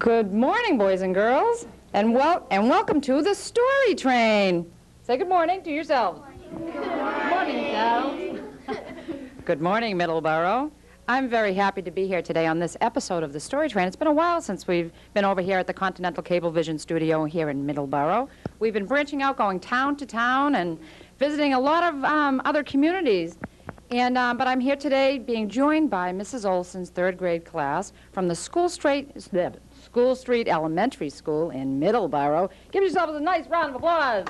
Good morning, boys and girls, and welcome to the Story Train. Say good morning to yourselves. Good morning, yourselves. Good morning, Middleborough. I'm very happy to be here today on this episode of the Story Train. It's been a while since we've been over here at the Continental Cablevision studio here in Middleborough. We've been branching out, going town to town, and visiting a lot of other communities. And but I'm here today being joined by Mrs. Olson's third grade class from the School Street Elementary School in Middleborough. Give yourselves a nice round of applause.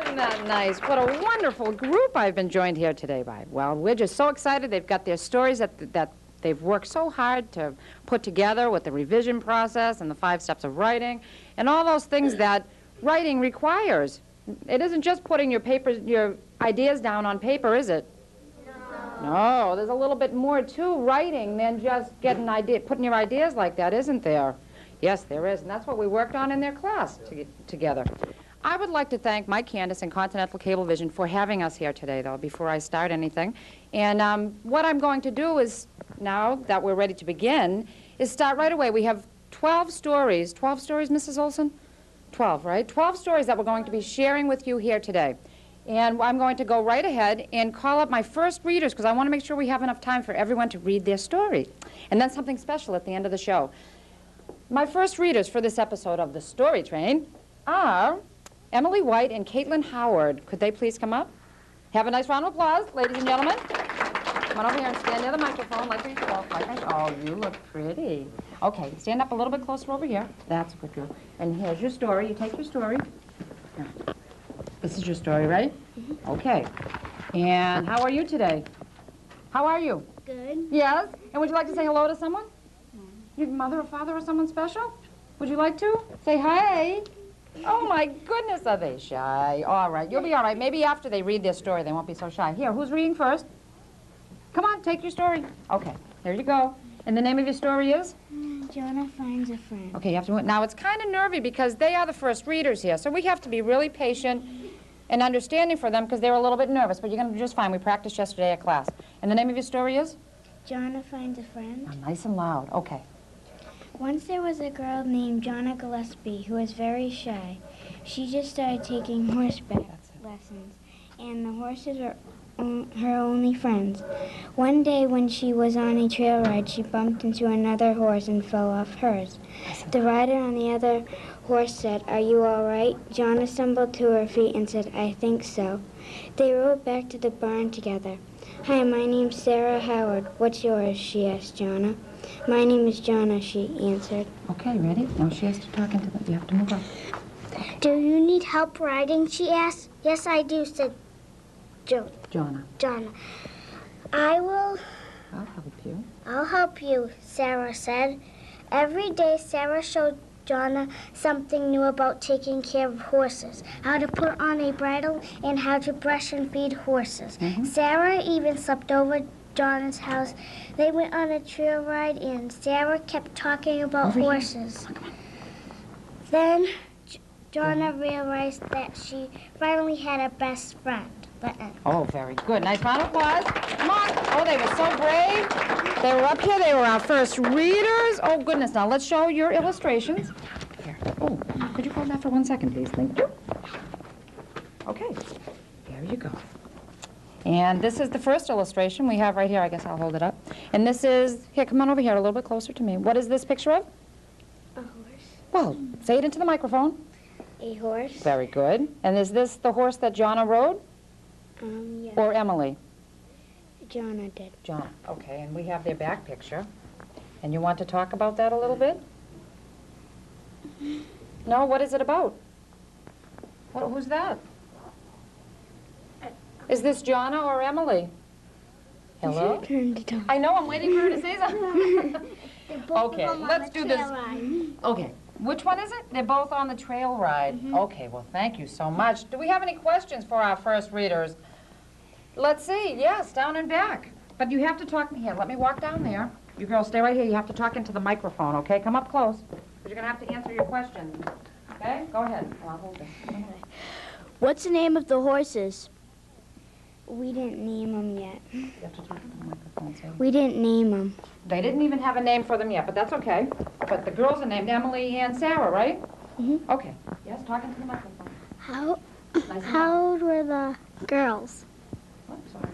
Isn't that nice? What a wonderful group I've been joined here today by. Well, we're just so excited. They've got their stories that they've worked so hard to put together with the revision process and the 5 steps of writing and all those things that writing requires. It isn't just putting your ideas down on paper, is it? No, there's a little bit more to writing than just putting your ideas like that, isn't there? Yes, there is, and that's what we worked on in their class together. I would like to thank Mike Candace and Continental Cablevision for having us here today, though, before I start anything. And what I'm going to do is, now that we're ready to begin, is start right away. We have 12 stories. 12 stories, Mrs. Olson? 12, right? 12 stories that we're going to be sharing with you here today. And I'm going to go right ahead and call up my first readers because I want to make sure we have enough time for everyone to read their story. And then something special at the end of the show. My first readers for this episode of The Story Train are Emily White and Caitlin Howard. Could they please come up? Have a nice round of applause, ladies and gentlemen. Come on over here and stand near the microphone like we talk. Oh, you look pretty. Okay, stand up a little bit closer over here. That's a good girl. And here's your story. You take your story. Here. This is your story, right? Mm-hmm. Okay. And how are you today? How are you? Good. Yes? And would you like to say hello to someone? Your mother or father or someone special? Would you like to? Say hi. Oh, my goodness, are they shy? All right, you'll be all right. Maybe after they read their story, they won't be so shy. Here, who's reading first? Come on, take your story. Okay, there you go. And the name of your story is? Jonah Finds a Friend. Okay, you have to. Now, it's kind of nervy because they are the first readers here, so we have to be really patient and understanding for them because they're a little bit nervous, but you're going to do just fine. We practiced yesterday at class. And the name of your story is? Jonah Finds a Friend. Oh, nice and loud. Okay. Once there was a girl named Jonna Gillespie who was very shy. She just started taking horseback lessons, and the horses were her only friends. One day when she was on a trail ride, she bumped into another horse and fell off hers. The rider on the other horse said, "Are you all right?" Jonna stumbled to her feet and said, "I think so." They rode back to the barn together. "Hi, my name's Sarah Howard. What's yours?" she asked Jonna. "My name is Jonna," she answered. Okay, ready? Now she has to talk into the... You have to move up. "Do you need help riding?" she asked. "Yes, I do," said Jonna. I'll help you. I'll help you, Sarah said. Every day, Sarah showed Jonna something new about taking care of horses, how to put on a bridle and how to brush and feed horses. Mm-hmm. Sarah even slept over Jonna's house. They went on a trail ride and Sarah kept talking about horses. Then Jonna realized that she finally had a best friend. Oh, very good. Nice round of applause. Come on. Oh, they were so brave. They were up here. They were our first readers. Oh, goodness. Now, let's show your illustrations. Here. Oh, could you hold that for 1 second, please? Thank you. Okay. There you go. And this is the first illustration we have right here. I guess I'll hold it up. And this is... Here, come on over here a little bit closer to me. What is this picture of? A horse. Well, say it into the microphone. A horse. Very good. And is this the horse that Jonna rode? Yeah. Or Emily? Jonna did. Jonna, okay, and we have their back picture. And you want to talk about that a little bit? No, what is it about? Who's that? Is this Jonna or Emily? Hello? It's your turn to talk. I know, I'm waiting for her to say something. Okay, let's do this. Okay, which one is it? They're both on the trail ride. Mm-hmm. Okay, well, thank you so much. Do we have any questions for our first readers? Let's see, yes, down and back. But you have to talk, here, let me walk down there. You girls stay right here, you have to talk into the microphone, okay? Come up close, because you're gonna have to answer your questions. Okay, go ahead. I'll hold this. What's the name of the horses? We didn't name them yet. You have to talk to the microphone, so. We didn't name them. They didn't even have a name for them yet, but that's okay. But the girls are named Emily and Sarah, right? Mm-hmm. Okay. Yes, talking to the microphone. How old were the girls? Oh, sorry.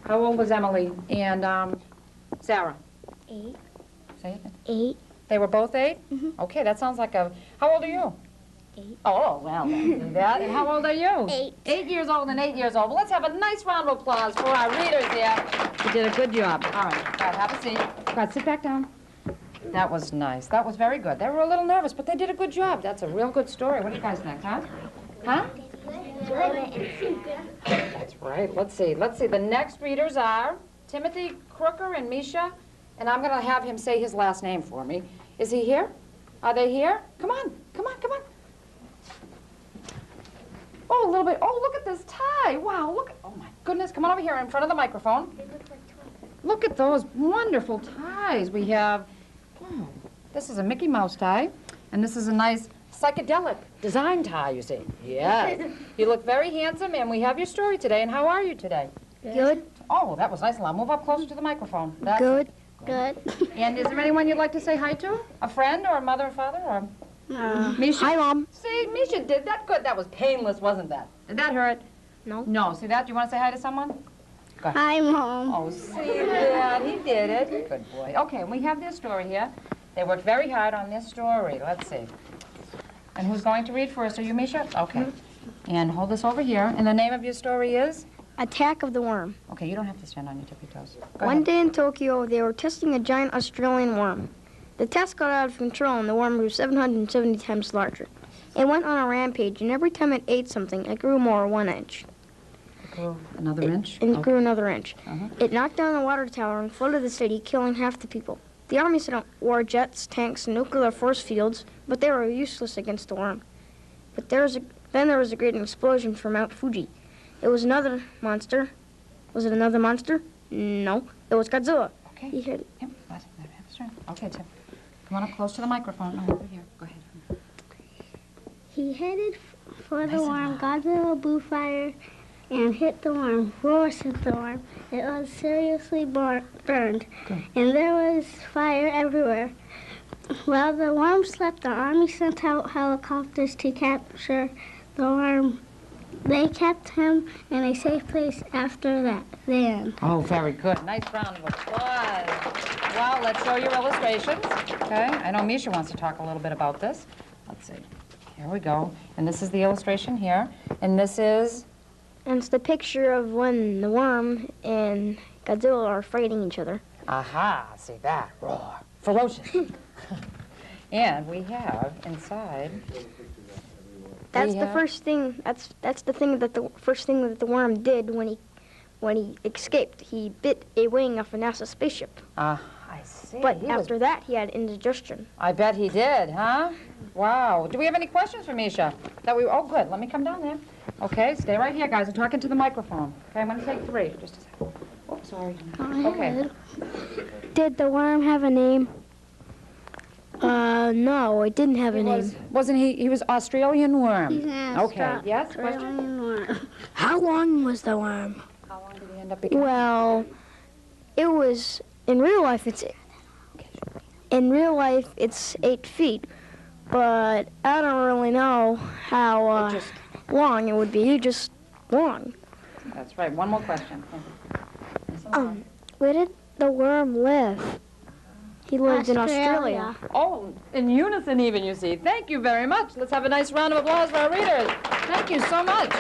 How old was Emily and Sarah? 8. Say it. 8. They were both 8? Mhm. Okay, that sounds like a... How old are you? 8. Oh, well, see that. And how old are you? 8. 8 years old and 8 years old. Well, let's have a nice round of applause for our readers here. You did a good job. All right, God, have a seat. God, sit back down. That was nice. That was very good. They were a little nervous, but they did a good job. That's a real good story. What do you guys think, huh? Huh? That's right. Let's see. The next readers are Timothy Crooker and Misha, and I'm going to have him say his last name for me. Is he here? Are they here? Come on. Come on. Come on. Oh, a little bit. Oh, look at this tie. Wow, look. Oh, my goodness. Come on over here in front of the microphone. Look at those wonderful ties we have. Oh, this is a Mickey Mouse tie, and this is a nice psychedelic design tie, you see. Yes. You look very handsome, and we have your story today. And how are you today? Good. Oh, that was nice. I'll move up closer to the microphone. That's Good. Good. And is there anyone you'd like to say hi to? A friend or a mother or father or... Misha? Hi, Mom. See, Misha did that good. That was painless, wasn't that? Did that hurt? No. No. See that? Do you want to say hi to someone? Go ahead. Hi, Mom. Oh, see that? He did it. Good boy. Okay, we have their story here. They worked very hard on this story. Let's see. And who's going to read first? Are you, Misha? Okay. And hold this over here. And the name of your story is? Attack of the Worm. Okay, you don't have to stand on your tippy toes. Go One ahead. day in Tokyo, they were testing a giant Australian worm. The test got out of control, and the worm grew 770 times larger. It went on a rampage, and every time it ate something, it grew more 1 inch. Grew another inch? And it Okay. grew another inch. Uh-huh. It knocked down the water tower and flooded the city, killing half the people. The army sent out war jets, tanks, and nuclear force fields, but they were useless against the worm. But then there was a great explosion from Mount Fuji. It was another monster. Was it another monster? No. It was Godzilla. Okay. He hit Tim, let him have his turn. Okay, Tim. Come on up close to the microphone. Oh, over here. Go ahead. He headed for Nice the and worm. loud. Godzilla blew fire and hit the worm. Force hit the worm. It was seriously burned. Good. And there was fire everywhere. While the worm slept, the army sent out helicopters to capture the worm. They kept him in a safe place after that. The end. Oh, very good. Nice round of applause. Well, let's show your illustrations. Okay. I know Misha wants to talk a little bit about this. Let's see. Here we go. And this is the illustration here. And this is... And it's the picture of when the worm and Godzilla are fighting each other. Aha, see that? Roar. Ferocious. And we have inside... That's we the have- first thing. That's the thing that the first thing that the worm did when he escaped. He bit a wing off a NASA spaceship. I see. But He was- after that, he had indigestion. I bet he did, huh? Wow. Do we have any questions for Misha? Oh, good. Let me come down there. Okay, stay right here, guys. I'm talking to the microphone. Okay, I'm going to take 3. Just a second. Oh, sorry. Okay. Did the worm have a name? No, it didn't have a name. Wasn't he? He was Australian worm. Okay. Yes. Question. Australian worm. How long was the worm? How long did he end up becoming? Well, it was in real life. It's 8 feet, but I don't really know how It just- long it would be. Just long. That's right. One more question. Where did the worm live? He lived in Australia. Oh, in unison even, you see. Thank you very much. Let's have a nice round of applause for our readers. Thank you so much.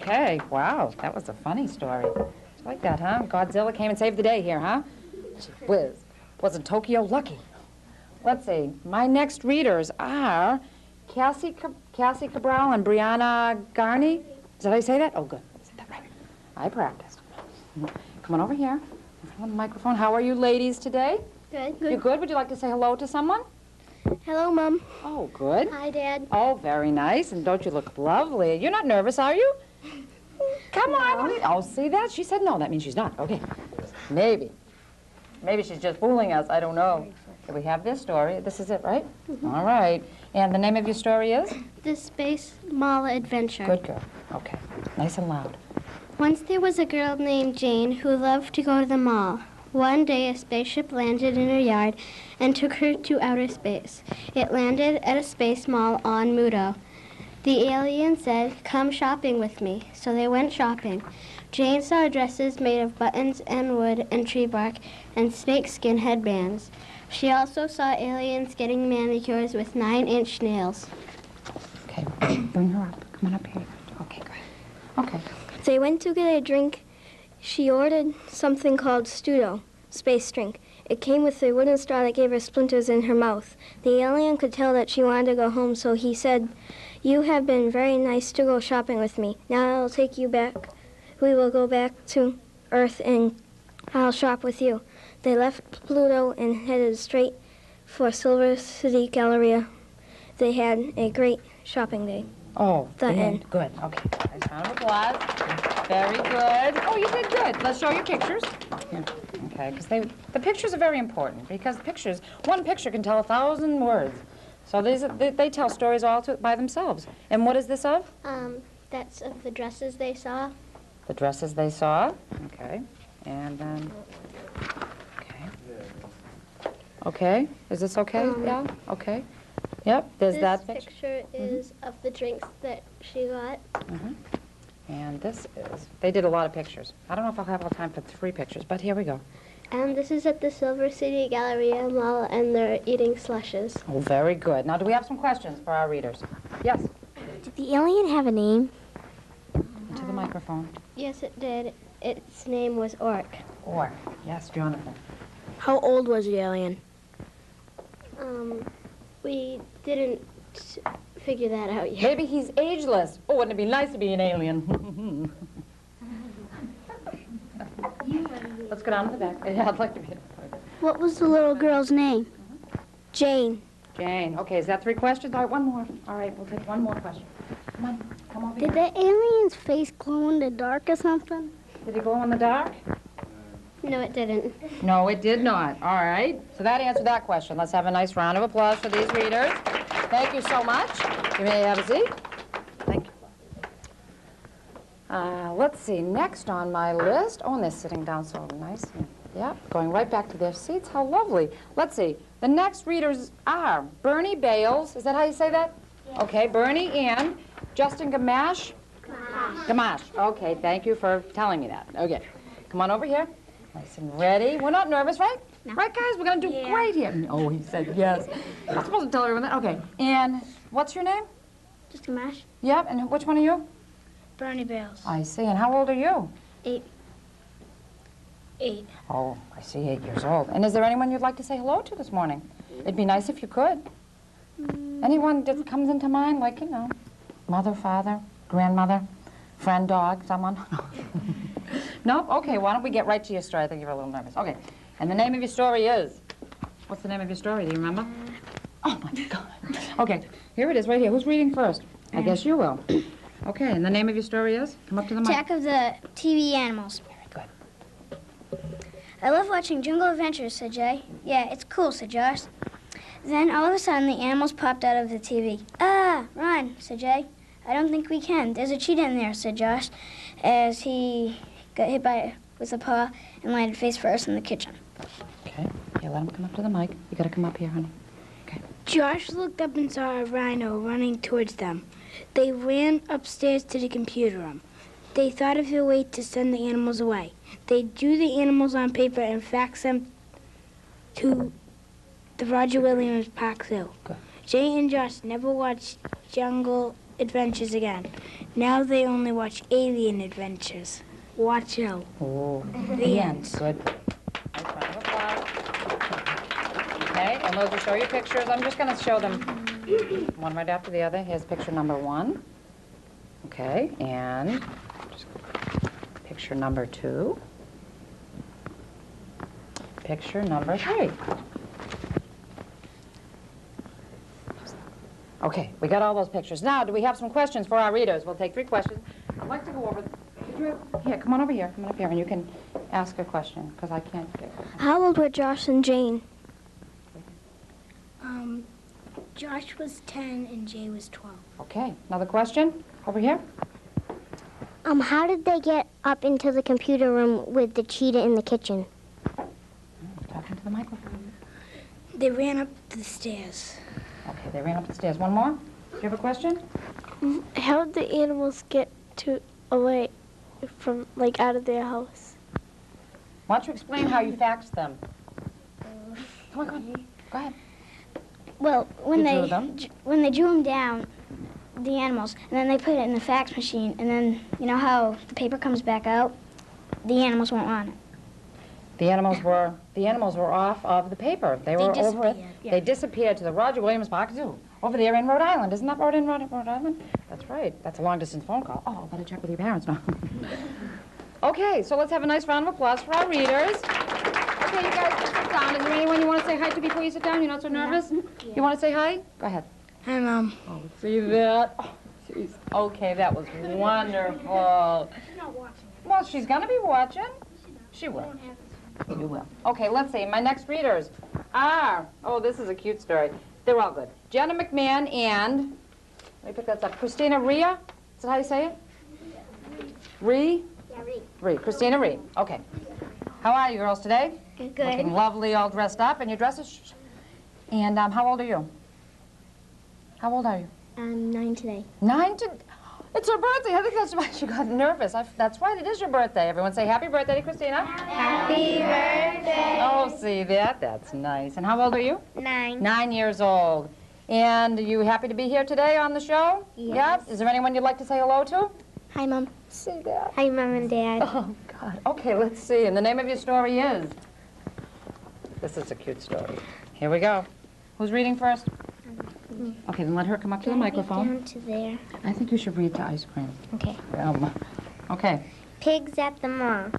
Okay, wow, that was a funny story. It's like that, huh? Godzilla came and saved the day here, huh? Gee whiz. Wasn't Tokyo lucky? Let's see. My next readers are Cassie Cabral and Brianna Garney. Did I say that? Oh, good. I said that right. I practiced. Come on over here. On the microphone. How are you ladies today? Good. You good? Would you like to say hello to someone? Hello, Mom. Oh, good. Hi, Dad. Oh, very nice. And don't you look lovely? You're not nervous, are you? Come on. Oh, see that? She said no. That means she's not. Okay. Maybe. Maybe she's just fooling us. I don't know. Okay, we have this story. This is it, right? All right. And the name of your story is? The Space Mall Adventure. Good girl. Okay, nice and loud. Once there was a girl named Jane who loved to go to the mall. One day, a spaceship landed in her yard and took her to outer space. It landed at a space mall on Muto. The alien said, "Come shopping with me." So they went shopping. Jane saw dresses made of buttons and wood and tree bark and snakeskin headbands. She also saw aliens getting manicures with 9-inch nails. Okay, bring her up. Come on up here. Okay, good. Okay. They went to get a drink. She ordered something called Studo, space drink. It came with a wooden straw that gave her splinters in her mouth. The alien could tell that she wanted to go home, so he said, "You have been very nice to go shopping with me. Now I'll take you back. We will go back to Earth and I'll shop with you." They left Pluto and headed straight for Silver City Galleria. They had a great shopping day. Oh, The yeah, end. good. Okay, nice round of applause. Very good. Oh, you did good. Let's show your pictures. Here. Okay, because the pictures are very important because pictures, one picture can tell 1,000 words. So they tell stories all by themselves. And what is this of? That's of the dresses they saw. The dresses they saw. Okay. And then, okay. Okay, is this okay? Yeah, okay. Yep, there's that picture. This picture is of the drinks that she got. And this is, they did a lot of pictures. I don't know if I'll have all time for 3 pictures, but here we go. And this is at the Silver City Galleria Mall, and they're eating slushes. Oh, very good. Now, do we have some questions for our readers? Yes, Did the alien have a name? to the microphone. Yes, it did. Its name was Orc. Or, yes, Jonathan. How old was the alien? We didn't figure that out yet. Maybe he's ageless. Oh, wouldn't it be nice to be an alien? Let's go down to the back. Yeah, I'd like to be. What was the little girl's name? Jane. Jane. Okay, is that 3 questions? All right, one more. All right, we'll take one more question. Come on, come over Did here. the alien's face glow in the dark or something? Did it glow in the dark? No, it didn't. No, it did not. All right. So that answered that question. Let's have a nice round of applause for these readers. Thank you so much. You may have a seat. Thank you. Let's see. Next on my list. Oh, and they're sitting down so nice. Yeah, going right back to their seats. How lovely. Let's see. The next readers are Bernie Bales. Is that how you say that? Yes. Okay, Bernie and Justin Gamache. Gamache. Okay, thank you for telling me that. Okay. Come on over here. Nice and ready. We're not nervous, right? No. Right, guys? We're going to do great here. Oh, he said yes. I'm supposed to tell everyone that. Okay. And what's your name? Just a mash. Yep. And which one are you? Bernie Bales. I see. And how old are you? 8. 8. Oh, I see. 8 years old. And is there anyone you'd like to say hello to this morning? It'd be nice if you could. Anyone that comes into mind, like, you know, mother, father, grandmother, friend, dog, someone? No? Okay, why don't we get right to your story? I think you're a little nervous. Okay. And the name of your story is? What's the name of your story? Do you remember? Oh, my God. Okay, here it is right here. Who's reading first? I guess you will. Okay, and the name of your story is? Come up to the mic. Attack of the TV Animals. Very good. I love watching Jungle Adventures, said Jay. Yeah, it's cool, said Josh. Then all of a sudden, the animals popped out of the TV. Ah, run, said Jay. I don't think we can. There's a cheetah in there, said Josh, as he got hit with a paw and landed face first in the kitchen. Okay, yeah, let him come up to the mic. You gotta come up here, honey. Okay. Josh looked up and saw a rhino running towards them. They ran upstairs to the computer room. They thought of a way to send the animals away. They drew the animals on paper and faxed them to the Roger Williams Park Zoo. Good. Jay and Josh never watched Jungle Adventures again. Now they only watch Alien Adventures. Watch out. Oh, The end. good. Nice round of applause. Okay, and those will show you pictures. I'm just gonna show them one right after the other. Here's picture number 1. Okay, and just picture number 2. Picture number 3. Okay, we got all those pictures. Now, do we have some questions for our readers? We'll take 3 questions. I'd like to go over. Here, come on over here. Come on up here, and you can ask a question, because I can't get it. How old were Josh and Jane? Josh was 10 and Jay was 12. Okay, another question over here. How did they get up into the computer room with the cheetah in the kitchen? Talking to the microphone. They ran up the stairs. Okay, they ran up the stairs. One more? Do you have a question? How did the animals get away from, like, out of their house? Why don't you explain how you faxed them? Come on, go on. Go ahead. Well, when You drew they them? when they drew them down, the animals, and then they put it in the fax machine, and then you know how the paper comes back out? The animals weren't on it. The animals were off of the paper. They were over it. disappeared, yeah. They disappeared to the Roger Williams Park Zoo over there in Rhode Island. Isn't that in Rhode Island? That's right. That's a long-distance phone call. Oh, better check with your parents now. Okay, so let's have a nice round of applause for our readers. Okay, you guys can sit down. Is there anyone you want to say hi to before you sit down? You're not so nervous? Yeah. You want to say hi? Go ahead. Hi, Mom. Oh, see that? Oh, jeez. Okay, that was wonderful. She's not watching. Well, she's going to be watching. She will. You will. Okay, let's see. My next readers are, oh, this is a cute story. They're all good. Jenna McMahon and, let me pick that up, Christina Rhea. Is that how you say it? Rhea? Yeah, read. Rhea. Christina Rhea. Okay. How are you girls today? Good. Looking lovely, all dressed up. And your dresses? And how old are you? How old are you? I'm 9 today. 9 to... It's her birthday. I think that's why she got nervous. That's right. It is your birthday. Everyone say happy birthday to Christina. Happy birthday. Oh, see that? That's nice. And how old are you? 9. 9 years old. And are you happy to be here today on the show? Yes. Yep. Is there anyone you'd like to say hello to? Hi, Mom. See that? Hi, Mom and Dad. Oh, God. Okay, let's see. And the name of your story is? This is a cute story. Here we go. Who's reading first? Okay, then let her come up to the microphone. Down to there. I think you should read to ice cream. Okay. Okay. Pigs at the mall.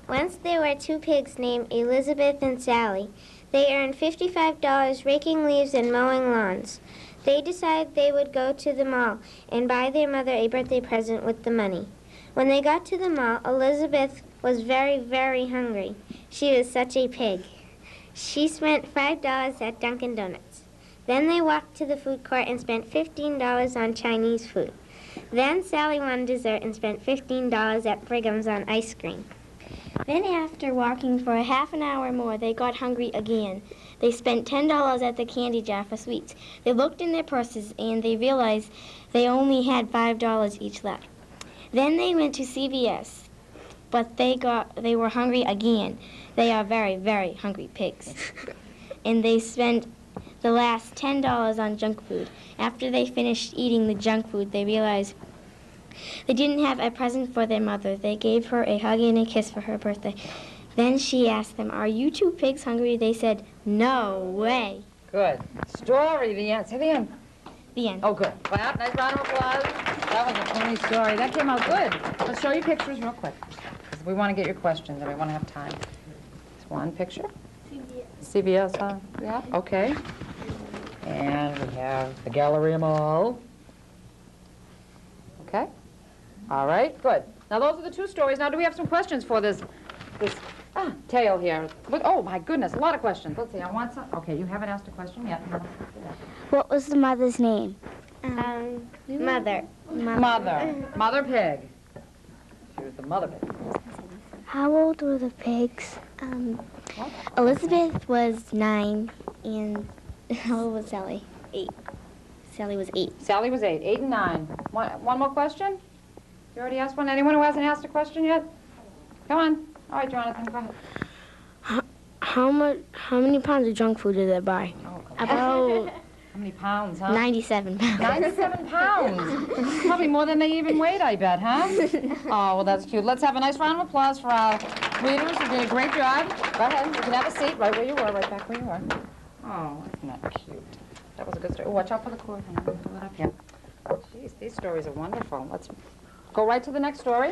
Once there were 2 pigs named Elizabeth and Sally. They earned $55 raking leaves and mowing lawns. They decided they would go to the mall and buy their mother a birthday present with the money. When they got to the mall, Elizabeth was very, very hungry. She was such a pig. She spent $5 at Dunkin' Donuts. Then they walked to the food court and spent $15 on Chinese food. Then Sally wanted dessert and spent $15 at Brigham's on ice cream. Then after walking for half an hour more, they got hungry again. They spent $10 at the candy jar for sweets. They looked in their purses and they realized they only had $5 each left. Then they went to CVS, but they were hungry again. They are very, very hungry pigs. And they spent the last $10 on junk food. After they finished eating the junk food, they realized they didn't have a present for their mother. They gave her a hug and a kiss for her birthday. Then she asked them, "Are you 2 pigs hungry?" They said, "No way." Good. Story, the end. Say the end. The end. Oh, good. Clap. Nice round of applause. That was a funny story. That came out good. Let's show you pictures real quick. 'Cause we want to get your questions and we want to have time. It's one picture. CBS, huh? Yeah, okay. And we have the Galleria Mall. Okay. All right, good. Now, those are the 2 stories. Now, do we have some questions for this tale here? Look, oh, my goodness, a lot of questions. Let's see, I want some. Okay, you haven't asked a question yet. What was the mother's name? Mother. Mother pig. She was the mother pig. How old were the pigs? Elizabeth was 9, and how old was Sally? 8. Sally was 8. Sally was 8. 8 and 9. One more question? You already asked one? Anyone who hasn't asked a question yet? Come on. All right, Jonathan, go ahead. How many pounds of junk food did they buy? About... How many pounds, huh? 97 pounds. 97 pounds. Probably more than they even weighed, I bet, huh? Oh, well, that's cute. Let's have a nice round of applause for our readers who did a great job. Go ahead. You can have a seat right where you were, right back where you were. Oh, isn't that cute? That was a good story. Oh, watch out for the cord. I'm going to pull it up here. Jeez, these stories are wonderful. Let's go right to the next story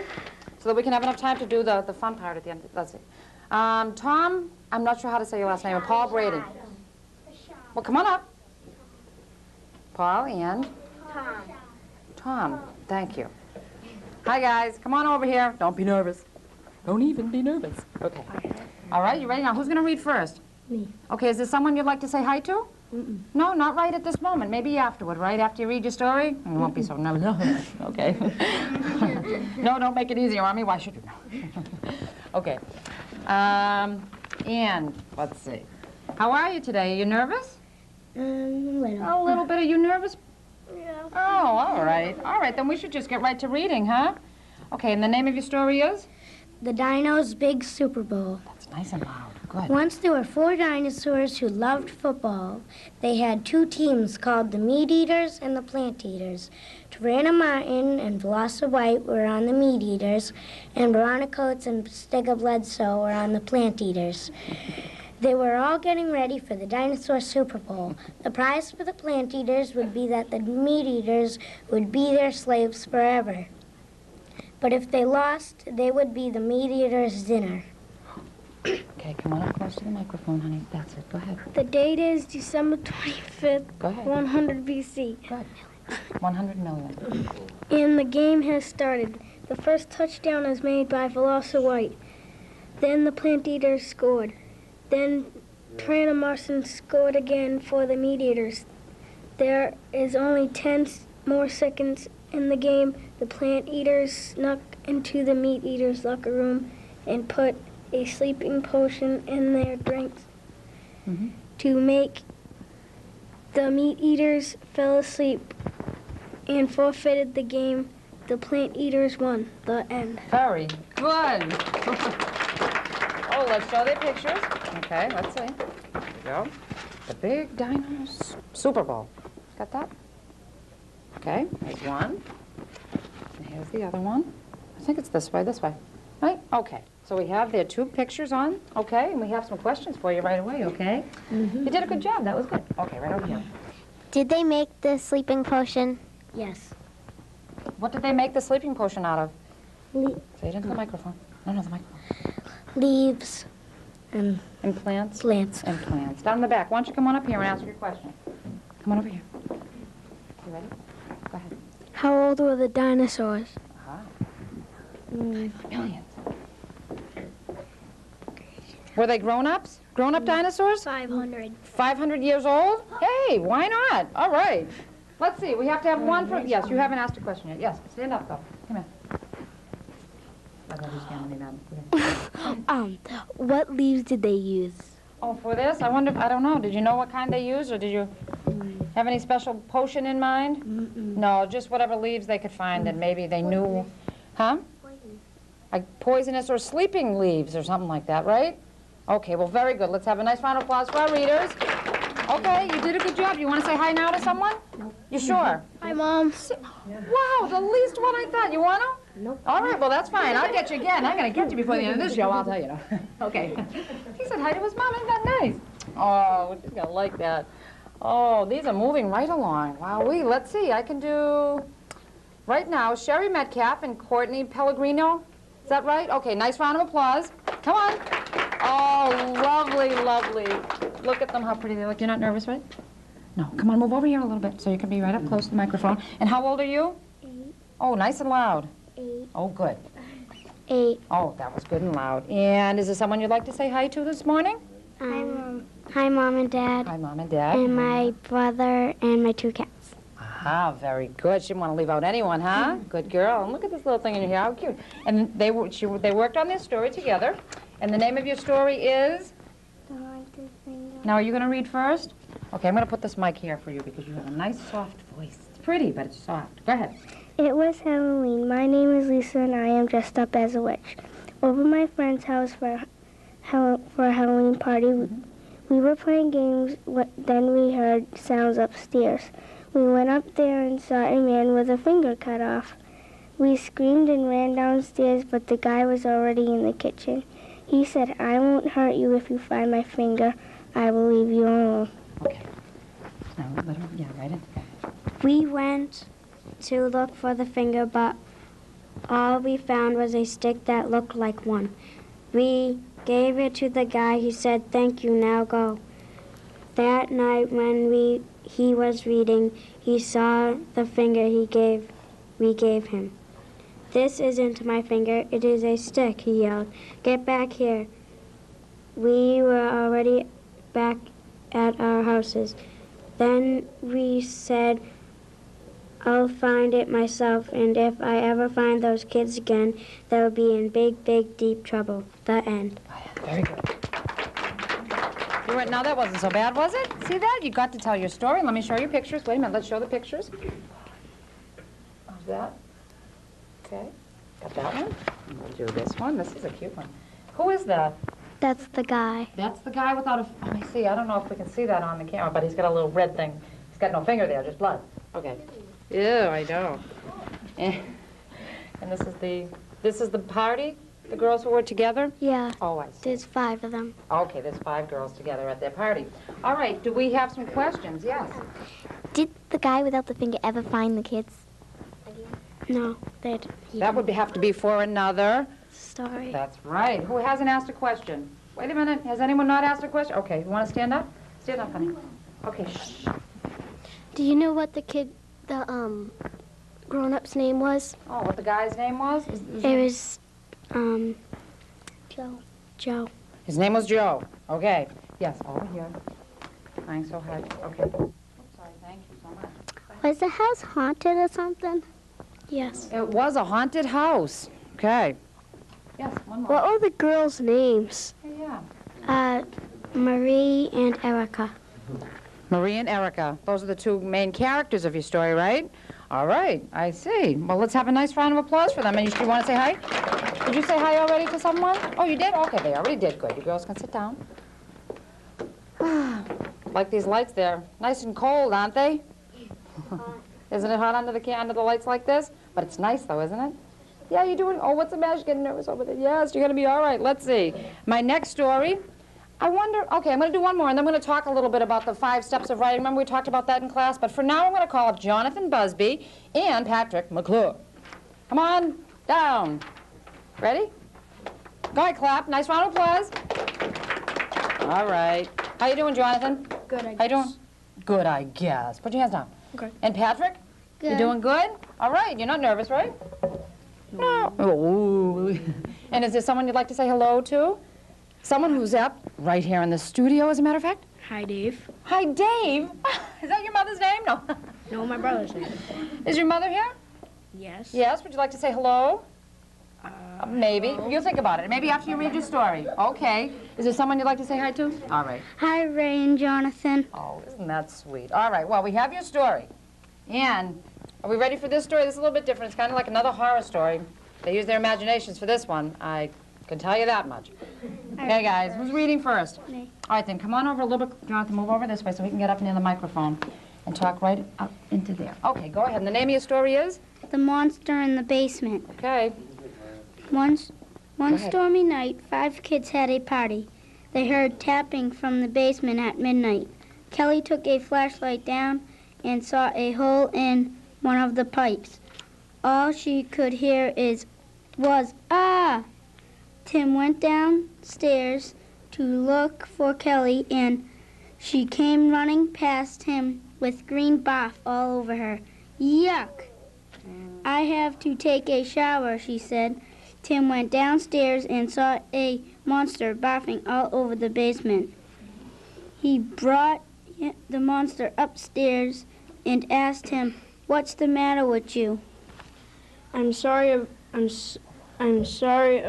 so that we can have enough time to do the fun part at the end. Let's see. Tom, I'm not sure how to say your last name. Paul Brady. Well, come on up. Paul and? Tom, thank you. Hi, guys. Come on over here. Don't be nervous. Don't even be nervous. Okay. All right, you ready? Now, who's going to read first? Me. Okay, is there someone you'd like to say hi to? No, not right at this moment. Maybe afterward, right after you read your story? You won't be so nervous. Okay. No, don't make it easier on me. Why should you know? Okay. And let's see. How are you today? Are you nervous? A little bit. Are you nervous? Yeah. Oh, all right. All right, then we should just get right to reading, huh? Okay, and the name of your story is? The Dino's Big Super Bowl. That's nice and loud. Good. Once there were 4 dinosaurs who loved football. They had 2 teams called the Meat Eaters and the Plant Eaters. Tarana Martin and Velosa White were on the Meat Eaters, and Veronica Coates and Stiga Bledsoe were on the Plant Eaters. They were all getting ready for the Dinosaur Super Bowl. The prize for the Plant Eaters would be that the Meat Eaters would be their slaves forever. But if they lost, they would be the Meat Eaters' dinner. Okay, come on up close to the microphone, honey. That's it. Go ahead. The date is December 25th, Go ahead. 100 BC. Good. 100 million. And the game has started. The first touchdown is made by Velosa White. Then the Plant Eaters scored. Then Tarana Martin scored again for the Meat Eaters. There is only 10 more seconds in the game. The Plant Eaters snuck into the Meat Eaters' locker room and put a sleeping potion in their drinks to make the Meat Eaters fell asleep and forfeited the game. The Plant Eaters won. The end. Very good. Oh, let's show their pictures. Okay, let's see. There we go. The Big Dino's Super Bowl. Got that? Okay, there's one. And here's the other one. I think it's this way, right? Okay, so we have their 2 pictures on, okay, and we have some questions for you right away, okay? You did a good job, that was good. Okay, right over here. Did they make the sleeping potion? Yes. What did they make the sleeping potion out of? Le- Say it into the microphone. No, the microphone. Leaves and And plants? plants. And plants. Down in the back, why don't you come on up here and ask your question? Come on over here. You ready? Go ahead. How old were the dinosaurs? Millions. Were they grown-ups? Grown-up dinosaurs? 500. 500 years old? Hey, why not? All right. Let's see. We have to have one for... Yes, you haven't asked a question yet. Yes, stand up, though. Come here. I thought you were standing there. What leaves did they use? Oh, for this? I wonder... I don't know. Did you know what kind they used, or did you have any special potion in mind? No, just whatever leaves they could find that maybe they knew... Huh? Like poisonous or sleeping leaves or something like that, right? Okay, well, very good. Let's have a nice round of applause for our readers. Okay, you did a good job. You want to say hi now to someone? You sure? Hi, Mom. Wow, the least one I thought. You want to? Nope. All right, well, that's fine. I'll get you again. I'm going to get you before the end of this show, I'll tell you. Okay. He said hi to his mom. Isn't that nice? Oh, she's going to like that. Oh, these are moving right along. Wowee. Let's see. I can do... Right now, Sherry Metcalf and Courtney Pellegrino. Is that right? Okay, nice round of applause. Come on. Oh, lovely, lovely. Look at them, how pretty they look. You're not nervous, right? No, come on, move over here a little bit so you can be right up close to the microphone. And how old are you? 8. Oh, nice and loud. 8. Oh, good. 8. Oh, that was good and loud. And is there someone you'd like to say hi to this morning? Hi, Mom. Hi, Mom and Dad. Hi, Mom and Dad. And my brother and my 2 cats. Ah, very good. She didn't want to leave out anyone, huh? Good girl. And look at this little thing in your hair. How cute. And they worked on their story together. And the name of your story is? Now, are you going to read first? Okay, I'm going to put this mic here for you because you have a nice, soft voice. It's pretty, but it's soft. Go ahead. It was Halloween. My name is Lisa, and I am dressed up as a witch. Over at my friend's house for a Halloween party, we were playing games. Then we heard sounds upstairs. We went up there and saw a man with a finger cut off. We screamed and ran downstairs, but the guy was already in the kitchen. He said, "I won't hurt you if you find my finger. I will leave you alone." Okay. Now, let her, yeah, right in. We went to look for the finger, but all we found was a stick that looked like one. We gave it to the guy. He said, "Thank you, now go." That night when he was reading, he saw the finger we gave him. "This isn't my finger, it is a stick," he yelled. "Get back here." We were already back at our houses. Then we said, I'll find it myself, and if I ever find those kids again, they'll be in big, big, deep trouble. The end. Very good. Now that wasn't so bad, was it? See that? You got to tell your story. Let me show you pictures. Wait a minute. Let's show the pictures. How's that? Okay. Got that one. And we'll do this one. This is a cute one. Who is that? That's the guy. That's the guy without a... Oh, I see. I don't know if we can see that on the camera, but he's got a little red thing. He's got no finger there, just blood. Okay. Ew, I know. And this is the party? The girls who were together? Yeah. Oh, I see. There's 5 of them. Okay, there's 5 girls together at their party. All right, do we have some questions? Yes. Did the guy without the finger ever find the kids? No. That would have to be for another. Story. That's right. Who hasn't asked a question? Wait a minute. Has anyone not asked a question? Okay, you want to stand up? Stand up, honey. Okay, shh. Do you know what the grown-up's name was? Oh, what the guy's name was? It was, Joe. His name was Joe. Okay. Yes, over here. Trying so hard. Okay. Oops, sorry. Thank you so much. Was the house haunted or something? Yes. It was a haunted house. Okay. Yes, one more. What were the girls' names? Yeah. Marie and Erica. Marie and Erica. Those are the 2 main characters of your story, right? All right, I see. Well, let's have a nice round of applause for them. And you want to say hi? Did you say hi already to someone? Oh, you did? Okay, they already did. Good. You girls can sit down. Like these lights there. Nice and cold, aren't they? Isn't it hot under the lights like this? But it's nice, though, isn't it? Yeah, you're doing... Oh, what's the matter? You're getting nervous over there. Yes, you're going to be all right. Let's see. My next story... I wonder, okay, I'm going to do one more, and then I'm going to talk a little bit about the 5 steps of writing. Remember we talked about that in class? But for now, I'm going to call up Jonathan Busby and Patrick McClure. Come on, down. Ready? Go ahead, clap. Nice round of applause. All right. How you doing, Jonathan? Good, I guess. How you doing? Good, I guess. Put your hands down. Okay. And Patrick? Good. You doing good? All right. You're not nervous, right? No. Oh. And is there someone you'd like to say hello to? Someone who's up right here in the studio, as a matter of fact? Hi, Dave. Hi, Dave. Is that your mother's name? No. No, my brother's name. Is your mother here? Yes. Yes. Would you like to say hello? Maybe. You'll think about it. Maybe after you read your story. Okay. Is there someone you'd like to say hi to? All right. Hi, Ray and Jonathan. Oh, isn't that sweet? All right. Well, we have your story. And are we ready for this story? This is a little bit different. It's kind of like another horror story. They use their imaginations for this one. I can tell you that much. Okay, guys, who's reading first? Me. All right, then, come on over a little bit. Jonathan, move over this way so we can get up near the microphone and talk right up into there. Okay, go ahead. And the name of your story is? The Monster in the Basement. Okay. One ahead. stormy night, 5 kids had a party. They heard tapping from the basement at midnight. Kelly took a flashlight down and saw a hole in one of the pipes. All she could hear was, "Ah!" Tim went downstairs to look for Kelly, and she came running past him with green barf all over her. "Yuck! I have to take a shower," she said. Tim went downstairs and saw a monster barfing all over the basement. He brought the monster upstairs and asked him, "What's the matter with you?" I'm sorry about I'm sorry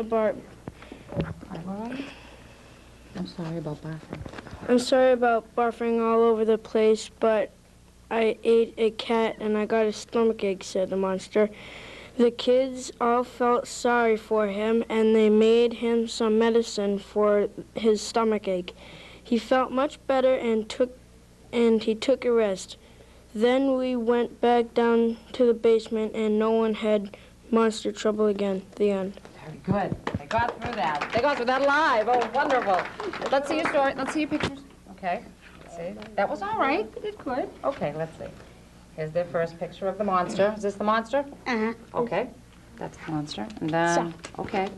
about barfing. I'm sorry about barfing all over the place, but I ate a cat and I got a stomachache, said the monster. The kids all felt sorry for him and they made him some medicine for his stomachache. He felt much better and he took a rest. Then we went back down to the basement and no one had monster trouble again. The end. Very good. They got through that. They got through that live. Oh, wonderful. Let's see your story. Let's see your pictures. Okay. Let's see. That was all right. You did good. Okay, let's see. Here's their first picture of the monster. Is this the monster? Uh-huh. Okay. That's the monster. And then, okay.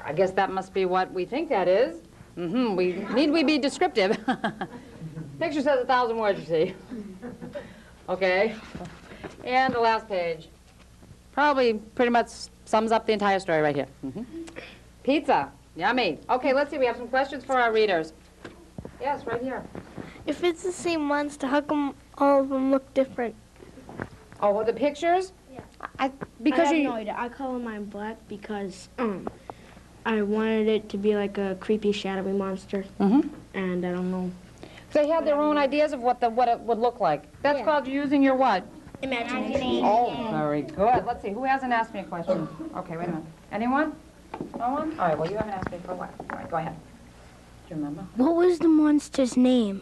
I guess that must be what we think that is. Need we be descriptive? Picture says 1,000 words, you see. Okay. And the last page. Probably pretty much sums up the entire story right here. Pizza. Yummy. Okay, let's see. We have some questions for our readers. Yes, right here. If it's the same monster, how come all of them look different? Oh, well, the pictures? Yeah. Because I have you... no idea. I color mine black because I wanted it to be like a creepy, shadowy monster. Mm-hmm. And I don't know. They had their own ideas of what it would look like. That's called using your what? Imagination. Oh, very good. Let's see. Who hasn't asked me a question? Okay, wait a minute. Anyone? No one? All right, well, you haven't asked me for what? All right, go ahead. Do you remember? What was the monster's name?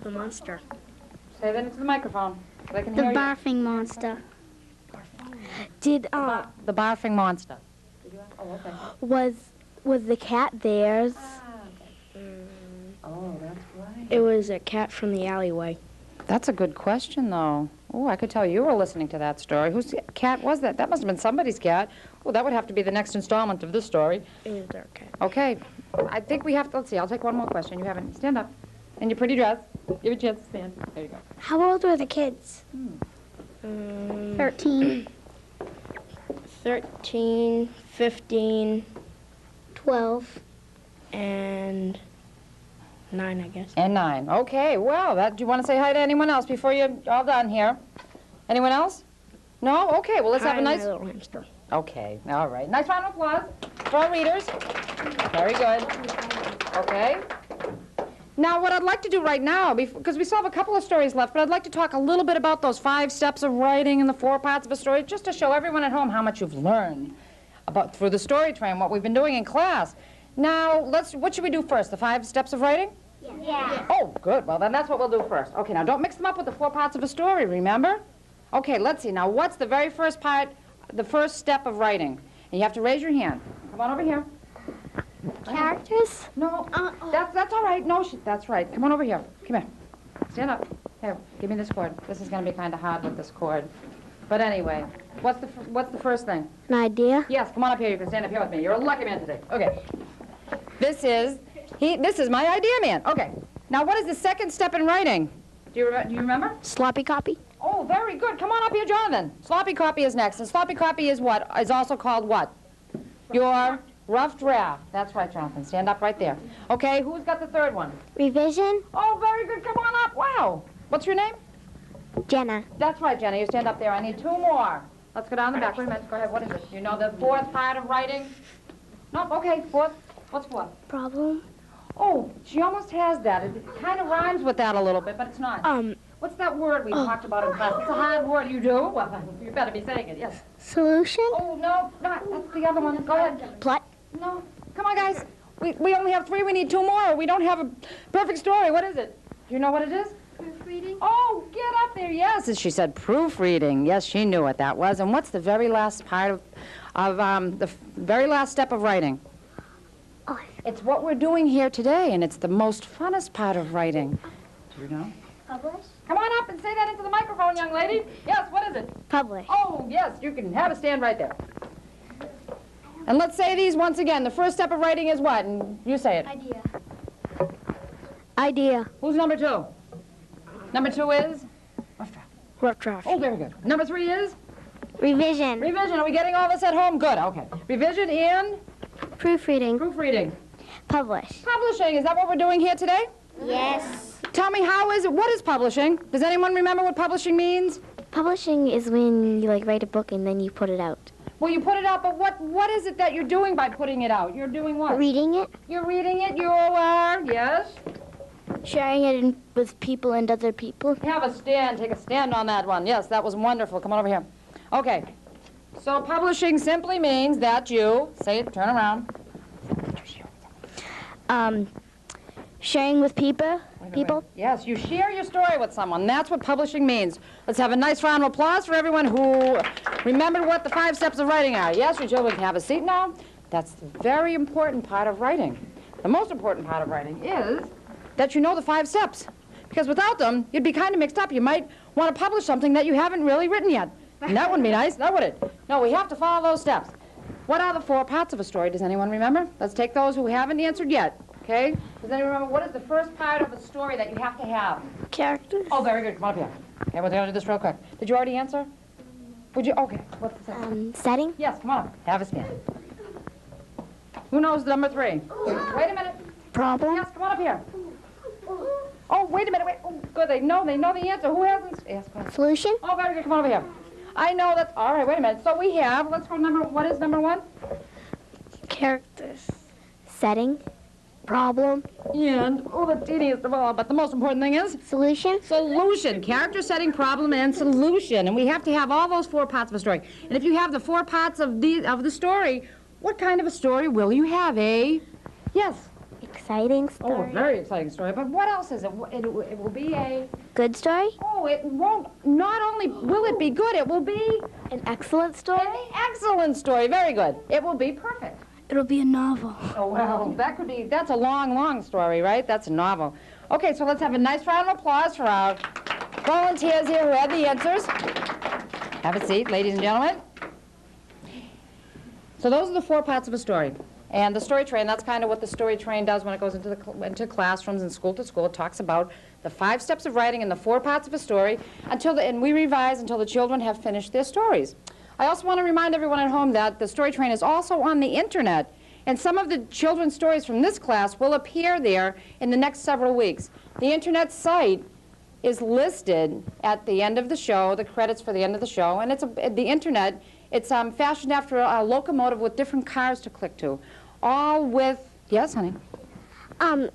The monster. Say that into the microphone so they can The hear you. barfing monster. Did The barfing monster. Oh, okay. was the cat theirs? Oh, that's right. It was a cat from the alleyway. That's a good question, though. Oh, I could tell you were listening to that story. Whose cat was that? That must have been somebody's cat. Oh, that would have to be the next installment of this story. It was their cat. Okay. I think we have to, let's see, I'll take one more question. You haven't, stand up. In your pretty dress. Give a chance to stand. There you go. How old were the kids? 13, 13, 15, 12. and 9, I guess. And 9. Okay, well, do you want to say hi to anyone else before you're all done here? Anyone else? No? Okay, well, let's have a nice... My little hamster. Okay, all right. Nice round of applause for our readers. Very good. Okay. Now, what I'd like to do right now, because we still have a couple of stories left, but I'd like to talk a little bit about those 5 steps of writing and the 4 parts of a story, just to show everyone at home how much you've learned through the story train, what we've been doing in class. Now, what should we do first, the 5 steps of writing? Yeah. Oh, good. Well, then that's what we'll do first. Okay, now don't mix them up with the 4 parts of a story, remember? Okay, let's see. Now, what's the very first part, the first step of writing? And you have to raise your hand. Come on over here. Characters? No, that's all right. No, that's right. Come on over here. Come here. Stand up. Here, give me this cord. This is going to be kind of hard with this cord. But anyway, what's the first thing? An idea? Yes, come on up here. You can stand up here with me. You're a lucky man today. Okay. This is my idea man. Okay. Now, what is the second step in writing? Do you remember? Sloppy copy? Oh, very good. Come on up here, Jonathan. Sloppy copy is next. And sloppy copy is what? Is also called what? Your rough draft. That's right, Jonathan. Stand up right there. Okay, who's got the third one? Revision? Oh, very good. Come on up. Wow. What's your name? Jenna. That's right, Jenna. You stand up there. I need 2 more. Let's go down the back. Wait a minute. Go ahead. What is it? You know the 4th part of writing? Nope. Okay. 4th. What's 4th? Problem? Oh, she almost has that. It kind of rhymes with that a little bit, but it's not. What's that word we talked about in class? It's a hard word. You do? Well, you better be saying it. Yes. Solution? Oh, no. Not. That's the other one. Go ahead. Plot? No. Come on, guys. We only have 3. We need 2 more. We don't have a perfect story. What is it? Do you know what it is? Proofreading? Oh, get up there. Yes, as she said, proofreading. Yes, she knew what that was. And what's the very last part of the very last step of writing? Oh. It's what we're doing here today, and it's the most funnest part of writing. Do you know? Publish? Come on up and say that into the microphone, young lady. Yes, what is it? Publish. Oh, yes, you can have a stand right there. And let's say these once again. The first step of writing is what? And you say it. Idea. Idea. Who's number 2? Number 2 is? Rough draft. Oh, very good. Number 3 is? Revision. Revision. Are we getting all this at home? Good, okay. Revision in? Proofreading. Proofreading. Publish. Publishing. Is that what we're doing here today? Yes. Tell me, what is publishing? Does anyone remember what publishing means? Publishing is when you write a book and then you put it out. Well, you put it out, but what is it that you're doing by putting it out? You're doing what? Reading it. You're reading it. You are, yes. Sharing it with people and other people. Have a stand. Take a stand on that one. Yes, that was wonderful. Come on over here. Okay. So publishing simply means that you, say it, turn around. Sharing with people. Yes, you share your story with someone. That's what publishing means. Let's have a nice round of applause for everyone who remembered what the 5 steps of writing are. Yes, your children can have a seat now. That's the very important part of writing. The most important part of writing is that you know the 5 steps. Because without them, you'd be kind of mixed up. You might want to publish something that you haven't really written yet. And that wouldn't be nice, now would it? No, we have to follow those steps. What are the 4 parts of a story? Does anyone remember? Let's take those who haven't answered yet. Okay? Does anyone remember what is the first part of a story that you have to have? Characters. Oh, very good. Come on up here. Okay, we're going to do this real quick. Did you already answer? Would you? Okay. What's the second? Setting. Yes, come on up. Have a stand. Who knows number 3? Wait a minute. Problem. Yes, come on up here. Oh, wait a minute, wait. Oh, good, they know the answer. Who hasn't? Yes, go ahead. Solution? Oh, very good, come on over here. I know that's, all right, wait a minute. So we have, let's go what is number 1? Characters. Setting. Problem. And, oh, the tedious of all, but the most important thing is? Solution? Solution. Character, setting, problem, and solution. And we have to have all those 4 parts of a story. And if you have the 4 parts of the story, what kind of a story will you have, eh? Yes. Exciting Oh, story. a very exciting story. But what else is it? It will be a... Good story? Oh, it won't... Not only will it be good, it will be... An excellent story? An excellent story. Very good. It will be perfect. It'll be a novel. Oh, well, that's a long, long story, right? That's a novel. Okay, so let's have a nice round of applause for our volunteers here who had the answers. Have a seat, ladies and gentlemen. So those are the 4 parts of a story. And the story train, that's kind of what the story train does when it goes into classrooms and school to school. It talks about the 5 steps of writing and the 4 parts of a story and we revise until the children have finished their stories. I also want to remind everyone at home that the story train is also on the internet, and some of the children's stories from this class will appear there in the next several weeks. The internet site is listed at the end of the show, the credits for the end of the show, and the internet, it's fashioned after a locomotive with different cars to click to, all with, yes, honey? That's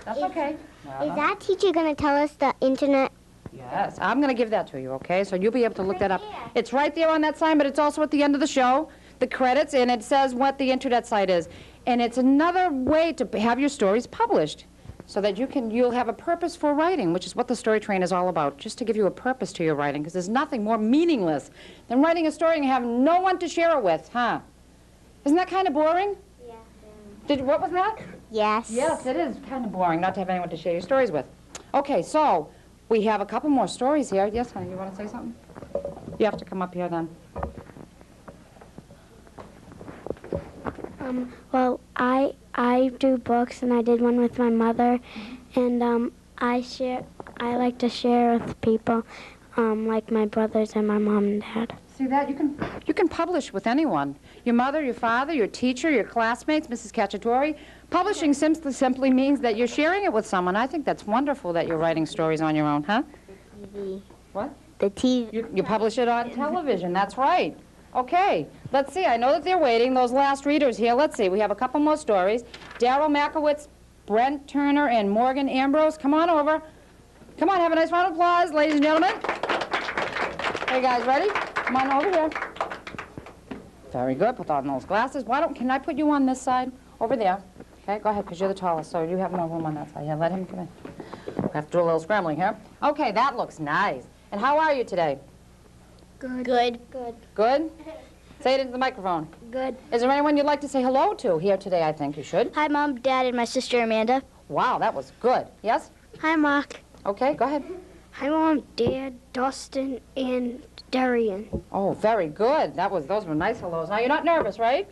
okay. Is that teacher going to tell us the internet? Yes, I'm going to give that to you, okay? So you'll be able to look that up. It's right there on that sign, but it's also at the end of the show, the credits, and it says what the internet site is. And it's another way to have your stories published so that you'll have a purpose for writing, which is what the story train is all about, just to give you a purpose to your writing, because there's nothing more meaningless than writing a story and have no one to share it with, huh? Isn't that kind of boring? Yeah. What was that? Yes. Yes, it is kind of boring not to have anyone to share your stories with. Okay, so we have a couple more stories here. Yes, honey, you want to say something? You have to come up here then. Well, I do books, and I did one with my mother, and I like to share with people, like my brothers and my mom and dad. See that? You can publish with anyone. Your mother, your father, your teacher, your classmates, Mrs. Cacciatore. Publishing simply means that you're sharing it with someone. I think that's wonderful that you're writing stories on your own, huh? TV. What? The TV. You publish it on television, that's right. Okay, let's see. I know that they're waiting, those last readers here. Let's see. We have a couple more stories. Darryl Makowitz, Brent Turner, and Morgan Ambrose. Come on over. Come on, have a nice round of applause, ladies and gentlemen. Hey, guys, ready? Come on over here. Very good. Put on those glasses. Can I put you on this side? Over there. Okay, go ahead, because you're the tallest, so you have more room on that side. Yeah, let him come in. We have to do a little scrambling here. Okay, that looks nice. And how are you today? Good. Good? Say it into the microphone. Good. Is there anyone you'd like to say hello to here today? I think you should. Hi, Mom, Dad, and my sister Amanda. Wow, that was good. Yes? Hi, Mark. Okay, go ahead. Hi, Mom, Dad, Dustin, and Darian. Oh, very good. Those were nice hellos. Now, you're not nervous, right?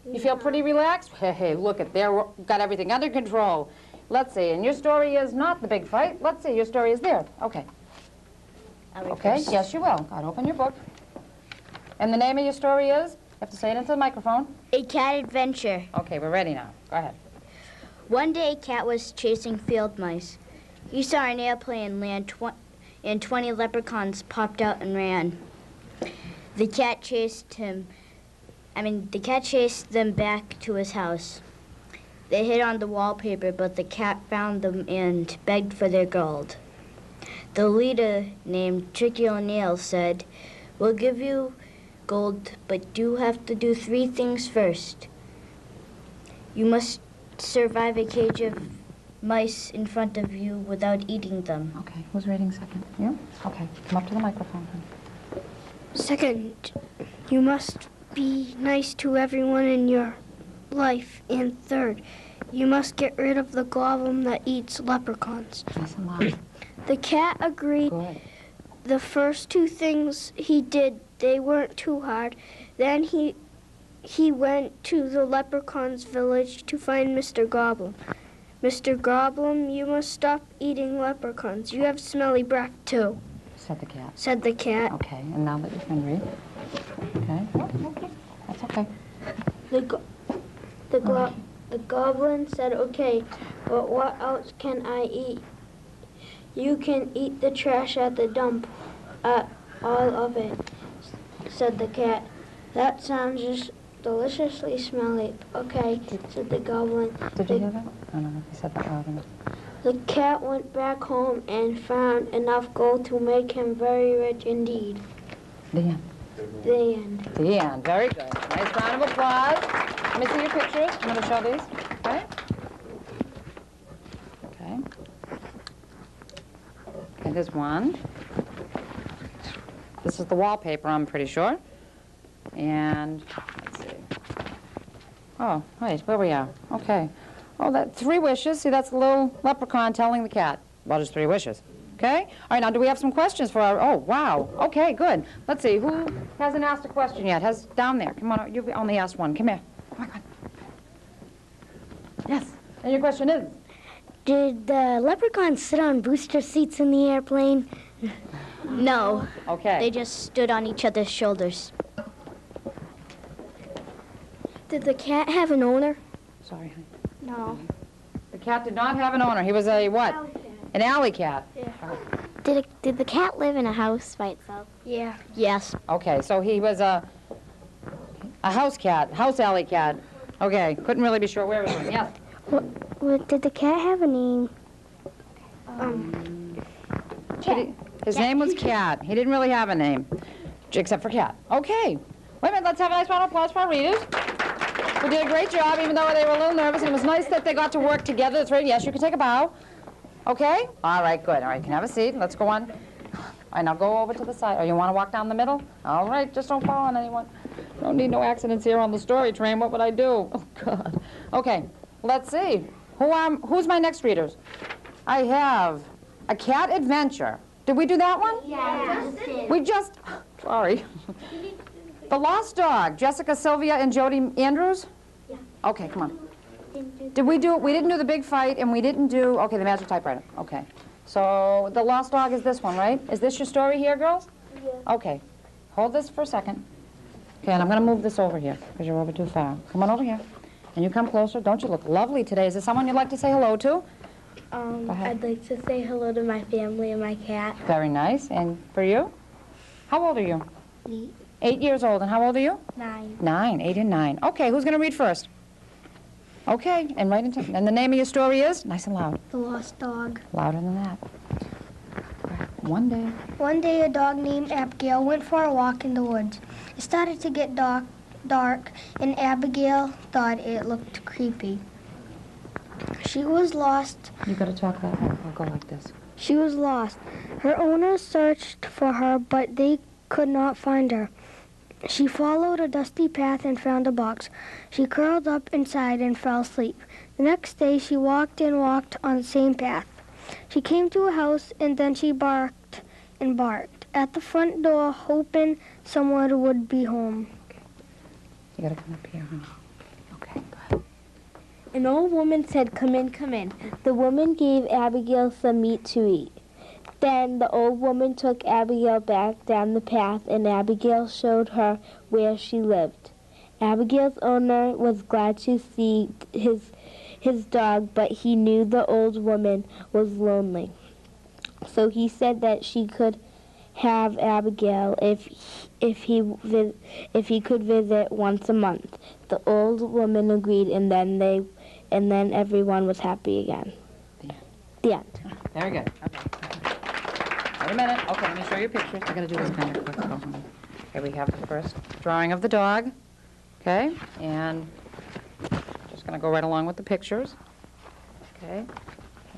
You feel pretty relaxed? Hey, look at they've got everything under control. Let's see, and your story is not the big fight. Let's see, your story is there. Okay. Okay, yes, you will. God, open your book. And the name of your story is? You have to say it into the microphone. A Cat Adventure. Okay, we're ready now. Go ahead. One day, a cat was chasing field mice. He saw an airplane land, and 20 leprechauns popped out and ran. The cat chased them back to his house. They hid on the wallpaper, but the cat found them and begged for their gold. The leader, named Tricky O'Neill, said, "We'll give you gold, but you have to do 3 things first. You must survive a cage of mice in front of you without eating them." Okay, who's reading second? You? Okay, come up to the microphone. Second, you must be nice to everyone in your life. And third, you must get rid of the goblin that eats leprechauns. Nice and loud. The cat agreed. Good. The first 2 things he did, they weren't too hard. Then he went to the leprechaun's village to find Mr. Goblin. Mr. Goblin, you must stop eating leprechauns. You have smelly breath, too, Said the cat. said the cat. Okay, and now let your friend read. Okay. Okay. That's okay. The goblin said, "Okay, But what else can I eat? You can eat the trash at the dump, all of it, said the cat. That sounds just deliciously smelly. Okay, said the goblin. Did you hear that? I don't know if he said that loud enough. The cat went back home and found enough gold to make him very rich indeed. The end. The end. The end. Very good. Nice round of applause. Let me see your pictures. I'm going to show these. Okay. Okay. Okay, there's one. This is the wallpaper, I'm pretty sure. And, let's see. Oh, wait, where we are. Okay. Oh, that 3 wishes. See, that's the little leprechaun telling the cat. Well, just 3 wishes. Okay? All right, now, do we have some questions for our... Oh, wow. Okay, good. Let's see. Who hasn't asked a question yet? Has down there. Come on. You've only asked one. Come here. Oh, my God. Yes. And your question is? Did the leprechauns sit on booster seats in the airplane? No. Okay. They just stood on each other's shoulders. Did the cat have an owner? Sorry, honey. No. The cat did not have an owner. He was a what? An alley cat. Yeah. Did the cat live in a house by itself? Yeah. Yes. Okay, so he was a house cat, house alley cat. Okay, couldn't really be sure where he was. Yes. Did the cat have a name? His name was Cat. He didn't really have a name, except for Cat. Okay. Wait a minute, let's have a nice round of applause for our readers. We did a great job, even though they were a little nervous, and it was nice that they got to work together. That's right. Yes, you can take a bow. Okay? All right, good. All right, you can have a seat. Let's go on. All right, now go over to the side. Oh, you want to walk down the middle? All right, just don't fall on anyone. Don't need no accidents here on the story train. What would I do? Oh, God. Okay, let's see. Who's my next readers? I have A Cat Adventure. Did we do that one? Yeah. We just, sorry. The Lost Dog, Jessica Sylvia and Jody Andrews? Yeah. Okay, come on. Did we do, we didn't do The Big Fight, and we didn't do, okay, The Magic Typewriter. Okay. So The Lost Dog is this one, right? Is this your story here, girls? Yeah. Okay. Hold this for a second. Okay, and I'm going to move this over here, because you're over too far. Come on over here. And you come closer. Don't you look lovely today? Is there someone you'd like to say hello to? I'd like to say hello to my family and my cat. Very nice. And for you? How old are you? 8. 8 years old. And how old are you? 9. 9. 8 and 9. Okay, who's going to read first? Okay, and right into... And the name of your story is? Nice and loud. The Lost Dog. Louder than that. One day, a dog named Abigail went for a walk in the woods. It started to get dark, and Abigail thought it looked creepy. She was lost. You got to talk that way. I'll go like this. She was lost. Her owners searched for her, but they could not find her. She followed a dusty path and found a box. She curled up inside and fell asleep. The next day, she walked on the same path. She came to a house, and then she barked and barked at the front door, hoping someone would be home. You got to come up here, huh? Okay, go ahead. An old woman said, "Come in, come in." The woman gave Abigail some meat to eat. Then the old woman took Abigail back down the path, and Abigail showed her where she lived. Abigail's owner was glad to see his dog, but he knew the old woman was lonely. So he said that she could have Abigail if he could visit once a month. The old woman agreed, and then everyone was happy again. The end. Very good. Okay. Wait a minute. Okay, let me show you pictures. I got to do this kind of quick. Okay, we have the first drawing of the dog. Okay, and just going to go right along with the pictures. Okay,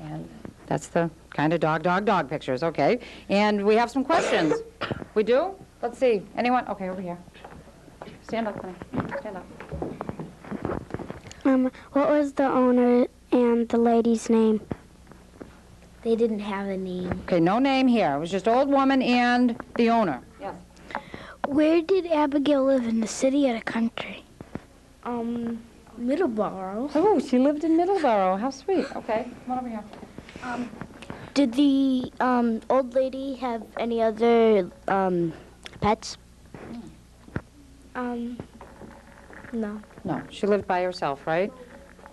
and that's the kind of dog pictures. Okay, and we have some questions. We do? Let's see. Anyone? Okay, over here. Stand up, honey. Stand up. What was the owner and the lady's name? They didn't have a name. Okay, no name here. It was just old woman and the owner. Yes. Where did Abigail live, in the city or the country? Middleborough. Oh, she lived in Middleborough. How sweet. Okay, come on over here. Did the old lady have any other pets? No. No, she lived by herself, right?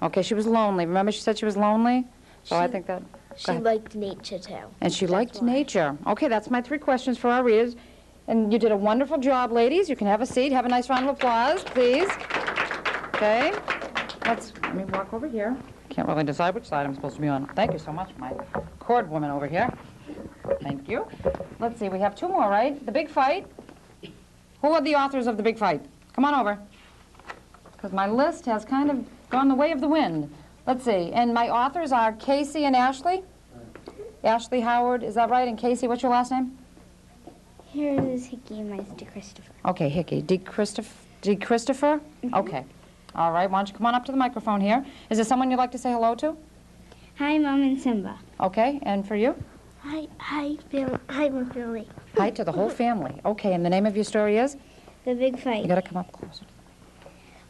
Okay, she was lonely. Remember she said she was lonely? So I think that... She liked nature, too. And she liked nature. Okay, that's my 3 questions for our readers. And you did a wonderful job, ladies. You can have a seat. Have a nice round of applause, please. Okay. Let me walk over here. Can't really decide which side I'm supposed to be on. Thank you so much, my cord woman over here. Thank you. Let's see, we have 2 more, right? The Big Fight. Who are the authors of The Big Fight? Come on over. Because my list has kind of gone the way of the wind. Let's see. And my authors are Casey and Ashley. Ashley Howard, is that right? And Casey, what's your last name? Here is Hickey and mine's DeChristopher. Okay, Hickey. DeChristopher? Okay. All right, why don't you come on up to the microphone here. Is there someone you'd like to say hello to? Hi, Mom and Simba. Okay, and for you? Hi, Billy. Hi to the whole family. Okay, and the name of your story is? The Big Fight. You gotta come up closer.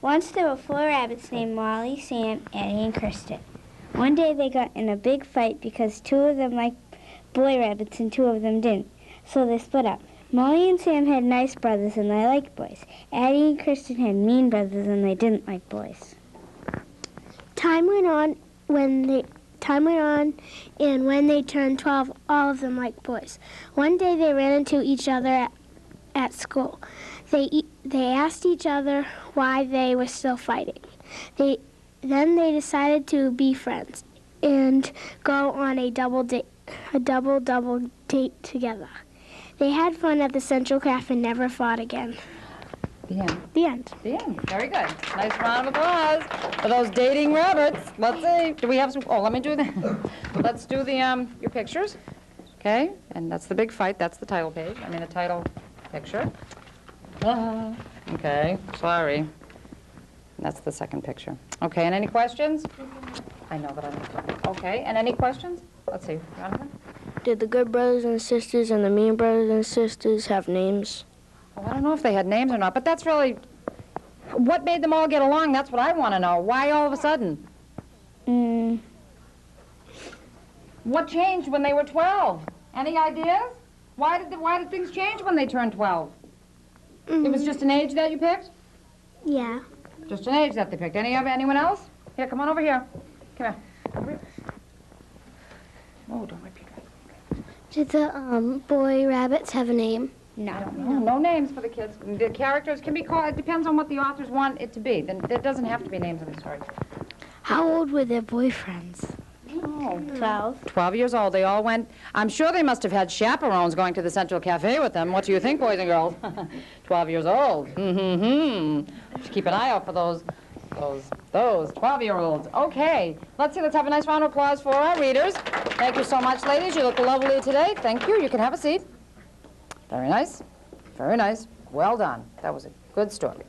Once there were 4 rabbits named Molly, Sam, Eddie, and Kristen. One day they got in a big fight because 2 of them liked boy rabbits and 2 of them didn't. So they split up. Molly and Sam had nice brothers and they liked boys. Addie and Kristen had mean brothers and they didn't like boys. Time went on, and when they turned 12, all of them liked boys. One day they ran into each other at school. They asked each other why they were still fighting. Then they decided to be friends and go on a double date together. They had fun at the Central Cafe and never fought again. The end. The end. The end. Very good. Nice round of applause for those dating rabbits. Let's see. Do we have some? Oh, let me do that. Let's do the your pictures. Okay, and that's The Big Fight. That's the title page. I mean the title picture. Okay. Sorry. And that's the second picture. Okay. And any questions? I know that I'm. Okay. And any questions? Let's see. Jonathan? Did the good brothers and sisters and the mean brothers and sisters have names? Oh, I don't know if they had names or not, but that's really... What made them all get along? That's what I want to know. Why all of a sudden? What changed when they were 12? Any ideas? Why did things change when they turned 12? It was just an age that you picked? Yeah. Just an age that they picked. Anyone else? Here, come on over here. Come here. Over here. Oh, don't repeat that. Did the boy rabbits have a name? No. No names for the kids. The characters can be called, it depends on what the authors want it to be. Then there doesn't have to be names in the story. How old were their boyfriends? Oh, 12. 12 years old. They all went, I'm sure they must have had chaperones going to the Central Cafe with them. What do you think, boys and girls? 12 years old. Should keep an eye out for those 12-year-olds. Okay, let's see, let's have a nice round of applause for our readers. Thank you so much, ladies. You look lovely today. Thank you. You can have a seat. Very nice. Very nice. Well done. That was a good story.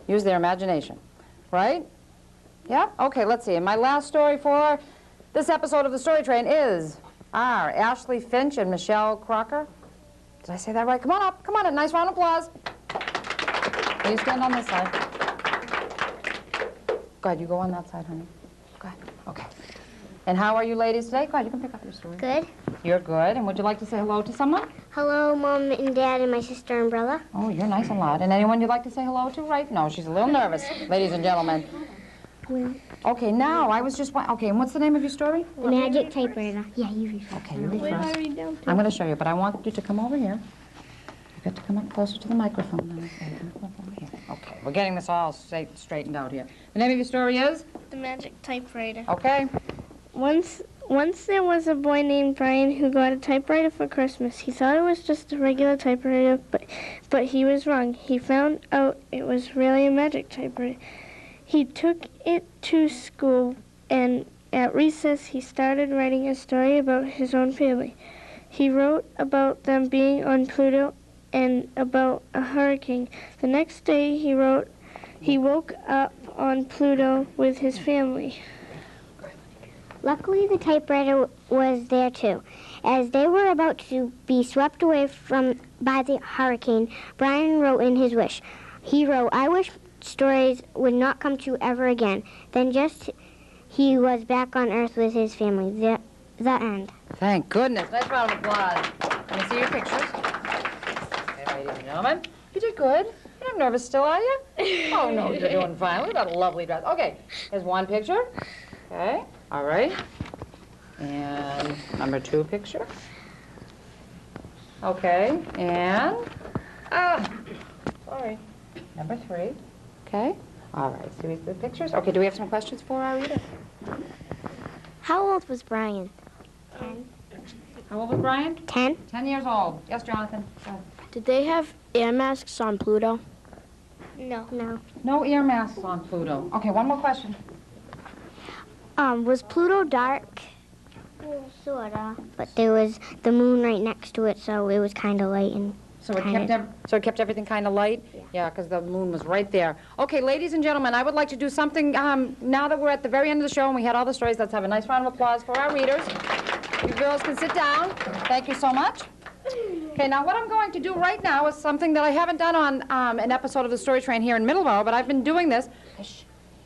Use their imagination. Right? Yeah? Okay, let's see. And my last story for this episode of the Story Train is Ashley Finch and Michelle Crocker. Did I say that right? Come on up. Come on, a nice round of applause. You stand on this side. Go ahead, you go on that side, honey. Go ahead. Okay. And how are you ladies today? Go ahead, you can pick up your story. Good. You're good. And would you like to say hello to someone? Hello, Mom and Dad and my sister and brother. Oh, you're nice and loud. And anyone you'd like to say hello to, right? No, she's a little nervous, ladies and gentlemen. Okay, now, okay, and what's the name of your story? The Magic Typewriter. Yeah, you read first. Okay, you read first. I'm going to show you, but I want you to come over here. You've got to come up closer to the microphone now. Okay, we're getting this all straightened out here. The name of your story is? The Magic Typewriter. Okay. Once there was a boy named Brian who got a typewriter for Christmas. He thought it was just a regular typewriter, but he was wrong. He found out it was really a magic typewriter. He took it to school, and at recess he started writing a story about his own family. He wrote about them being on Pluto and about a hurricane. The next day he woke up on Pluto with his family. Luckily, the typewriter was there too. As they were about to be swept away by the hurricane, Brian wrote in his wish. He wrote, "I wish stories would not come true ever again." Then he was back on Earth with his family. The end. Thank goodness. Nice round of applause. Let me see your pictures. Okay, ladies and gentlemen. You did good. You're not nervous still, are you? Oh, no, you're doing fine. Look at that lovely dress. Okay, here's one picture. Okay, all right. And number 2 picture. Okay, and, sorry, number 3. Okay, all right, see the pictures? Okay, do we have some questions for our reader? How old was Brian? 10. How old was Brian? 10. 10 years old. Yes, Jonathan? Go ahead. Did they have air masks on Pluto? No. No. No ear masks on Pluto. Okay, one more question. Was Pluto dark? Sorta. But there was the moon right next to it, so it was kind of light and So it kept everything kind of light? Yeah, because the moon was right there. Okay, ladies and gentlemen, I would like to do something, now that we're at the very end of the show and we had all the stories, let's have a nice round of applause for our readers. You girls can sit down. Thank you so much. Okay, now what I'm going to do right now is something that I haven't done on an episode of the Story Train here in Middleborough, but I've been doing this,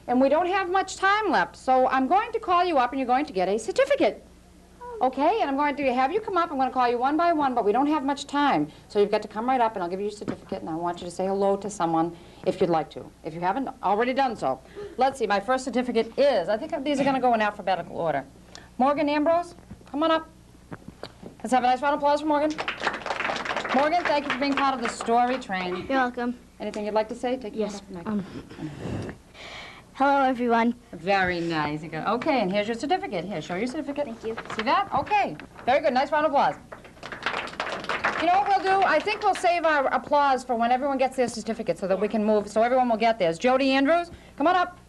and we don't have much time left, so I'm going to call you up and you're going to get a certificate. Okay, and I'm going to have you come up. I'm going to call you one by one, but we don't have much time. So you've got to come right up, and I'll give you your certificate, and I want you to say hello to someone if you'd like to, if you haven't already done so. Let's see, my first certificate is, I think these are going to go in alphabetical order. Morgan Ambrose, come on up. Let's have a nice round of applause for Morgan. Morgan, thank you for being part of the Story Train. You're welcome. Anything you'd like to say? Take your Yes. Hello, everyone. Very nice. Okay, and here's your certificate. Here, show your certificate. Thank you. See that? Okay. Very good. Nice round of applause. You know what we'll do? I think we'll save our applause for when everyone gets their certificate so that we can move, so everyone will get theirs. Jody Andrews, come on up.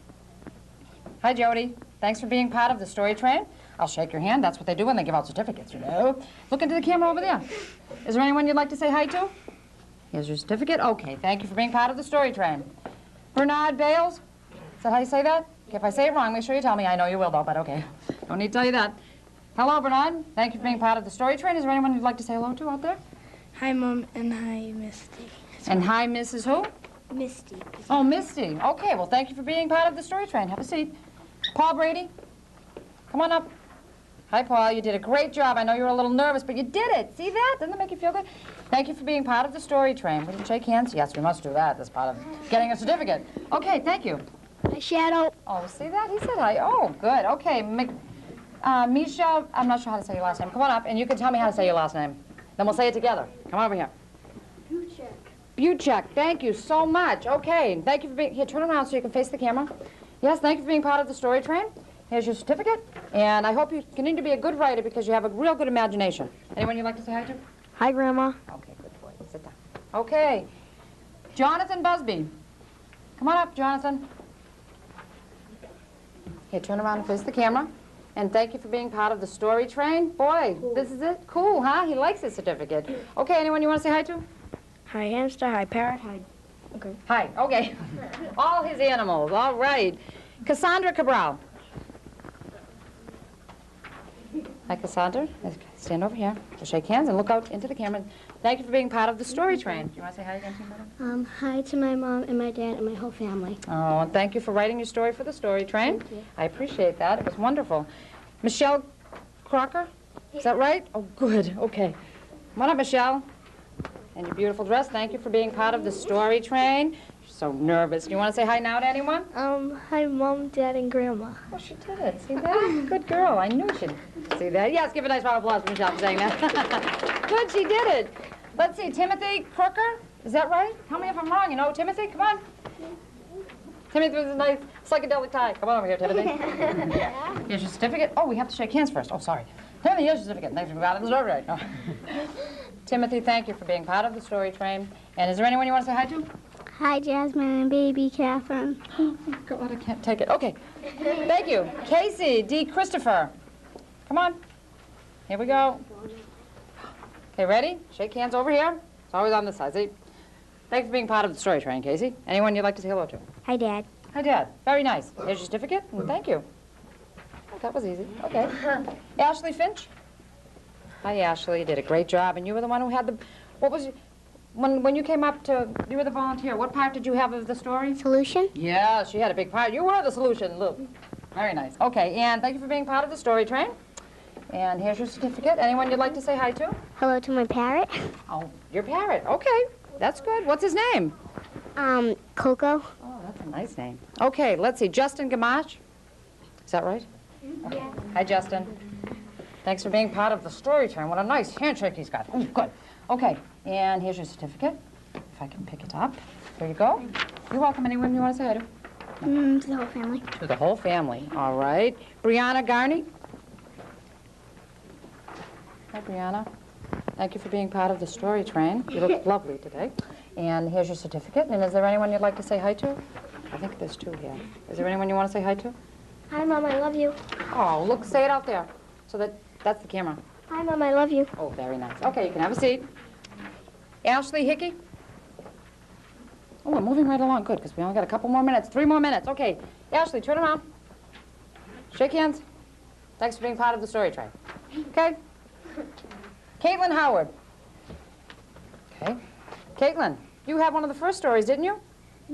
Hi, Jody. Thanks for being part of the Story Train. I'll shake your hand. That's what they do when they give out certificates, you know. Look into the camera over there. Is there anyone you'd like to say hi to? Here's your certificate. Okay, thank you for being part of the Story Train. Bernard Bales. Is that how you say that? Okay, if I say it wrong, make sure you tell me. I know you will, though, but okay. Don't need to tell you that. Hello, Bernard. Thank you for being part of the Story Train. Is there anyone you'd like to say hello to out there? Hi, Mom, and hi, Misty. And hi, Mrs. who? Misty. Oh, Misty. Okay, well, thank you for being part of the Story Train. Have a seat. Paul Brady, come on up. Hi, Paul. You did a great job. I know you were a little nervous, but you did it. See that? Doesn't that make you feel good? Thank you for being part of the Story Train. We can shake hands? Yes, we must do that. That's part of getting a certificate. Okay, thank you. Hi, Shadow. Oh, see that? He said hi. Oh, good. Okay, Misha, I'm not sure how to say your last name. Come on up, and you can tell me how to say your last name. Then we'll say it together. Come on over here. Buchek. Thank you so much. Okay, thank you for being here. Turn around so you can face the camera. Yes, thank you for being part of the Story Train. Here's your certificate, and I hope you continue to be a good writer because you have a real good imagination. Anyone you'd like to say hi to? Hi, Grandma. Okay, good boy. Sit down. Okay, Jonathan Busby. Come on up, Jonathan. Here, turn around and face the camera. And thank you for being part of the Story Train. Boy, this is it. Cool, huh? He likes his certificate. Okay, anyone you want to say hi to? Hi, hamster. Hi, parrot. Hi. Okay. Hi, okay. All his animals, all right. Cassandra Cabral. Hi, Cassandra. Stand over here. We'll shake hands and look out into the camera. Thank you for being part of the Story Train. Do you want to say hi again to your mother? Hi to my mom and my dad and my whole family. Oh, and thank you for writing your story for the Story Train. Thank you. I appreciate that. It was wonderful. Michelle Crocker? Is that right? Oh, good. Okay. Come on up, Michelle. And your beautiful dress. Thank you for being part of the Story Train. You're so nervous. Do you want to say hi now to anyone? Hi, Mom, Dad, and Grandma. Oh, she did it. See that? Good girl. I knew she'd see that. Yes, give a nice round of applause for Michelle for saying that. Good, she did it. Let's see, Timothy Crooker. Is that right? Tell me if I'm wrong. You know, Timothy, come on. Timothy with a nice psychedelic tie. Come on over here, Timothy. Here's your certificate. Oh, we have to shake hands first. Oh, sorry. Timothy, here's your certificate. Thanks for being part of the Story Train. Oh. Timothy, thank you for being part of the Story Train. And is there anyone you want to say hi to? Hi, Jasmine and baby Catherine. Oh, God, I can't take it. Okay. Thank you. Casey D. Christopher. Come on. Here we go. Okay, ready? Shake hands over here. It's always on this side. See? Thanks for being part of the Story Train, Casey. Anyone you'd like to say hello to? Hi, Dad. Hi, Dad. Very nice. Here's your certificate, and thank you. Oh, that was easy. Okay. Ashley Finch. Hi, Ashley. You did a great job, and you were the one who had the... What was... When you came up to... You were the volunteer. What part did you have of the story? Solution? Yeah, she had a big part. You were the solution, Luke. Very nice. Okay, and thank you for being part of the Story Train. And here's your certificate. Anyone you'd like to say hi to? Hello to my parrot. Oh, your parrot. Okay, that's good. What's his name? Coco. Oh, that's a nice name. Okay, let's see. Justin Gamache. Is that right? Yeah. Hi, Justin. Thanks for being part of the story time. What a nice handshake he's got. Oh, good. Okay, and here's your certificate. If I can pick it up. There you go. You're welcome. Anyone you want to say hi to? To the whole family. To the whole family. All right. Brianna Garney. Hi, Brianna. Thank you for being part of the story train. You look lovely today. And here's your certificate. And is there anyone you'd like to say hi to? I think there's two here. Is there anyone you want to say hi to? Hi, Mom, I love you. Oh, look, say it out there. So that's the camera. Hi, Mom, I love you. Oh, very nice. Okay, you can have a seat. Ashley Hickey. Oh, we're moving right along. Good, because we only got a couple more minutes. 3 more minutes. Okay. Ashley, turn around. Shake hands. Thanks for being part of the story train. Okay? Caitlin Howard. Okay. Caitlin, you had one of the first stories, didn't you?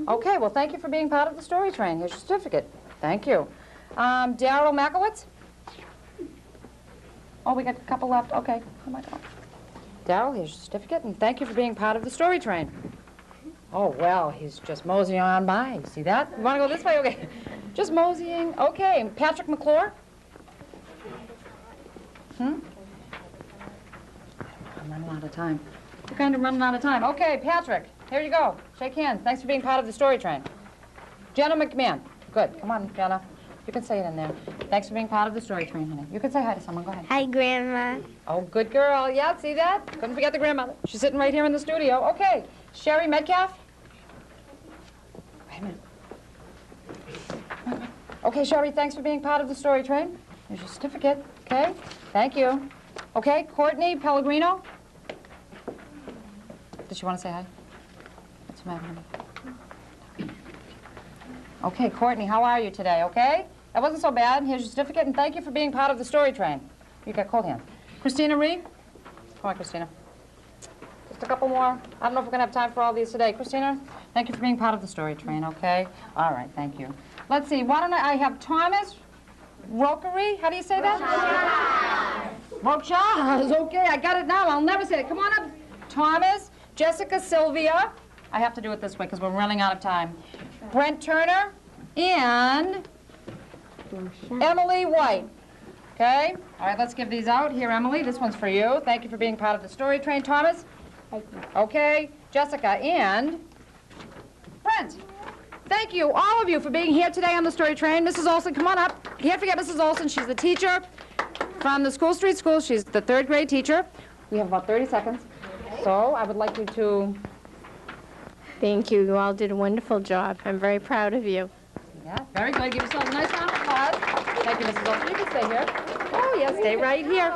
Okay, well, thank you for being part of the story train. Here's your certificate. Thank you. Daryl Makowitz. Oh, we got a couple left. Okay. Oh, my God. Daryl, here's your certificate, and thank you for being part of the story train. Oh, well, he's just moseying on by. See that? You want to go this way? Okay. Just moseying. Okay. Patrick McClure. I'm running out of time. We're kind of running out of time. Okay, Patrick, here you go. Shake hands. Thanks for being part of the story train. Jenna McMahon. Good. Come on, Jenna. You can say it in there. Thanks for being part of the story train, honey. You can say hi to someone. Go ahead. Hi, Grandma. Oh, good girl. Yeah, see that? Couldn't forget the grandmother. She's sitting right here in the studio. Okay. Sherry Metcalf. Wait a minute. Okay, Sherry, thanks for being part of the story train. Here's your certificate. Okay. Thank you. Okay, Courtney Pellegrino. Does she want to say hi? What's the matter, honey? Okay, Courtney, how are you today, okay? That wasn't so bad. Here's your certificate, and thank you for being part of the story train. You got cold hands. Christina Reed. Come on, Christina. Just a couple more. I don't know if we're going to have time for all these today. Christina, thank you for being part of the story train, okay? All right, thank you. Let's see. Why don't I have Thomas Rokery? How do you say that? Rochaz. Okay, I got it now. I'll never say it. Come on up, Thomas. Jessica Sylvia. I have to do it this way because we're running out of time. Brent Turner and Emily White. Okay? All right, let's give these out. Here, Emily, this one's for you. Thank you for being part of the story train. Thomas? Thank you. Okay. Jessica and Brent. Thank you, all of you, for being here today on the story train. Mrs. Olson, come on up. Can't forget Mrs. Olson. She's the teacher from the School Street School. She's the 3rd grade teacher. We have about 30 seconds. So I would like you to... Thank you. You all did a wonderful job. I'm very proud of you. Yeah, very good. Give yourself a nice round of applause. Thank you, Mrs. Olson. You can stay here. Oh, yes, stay right here.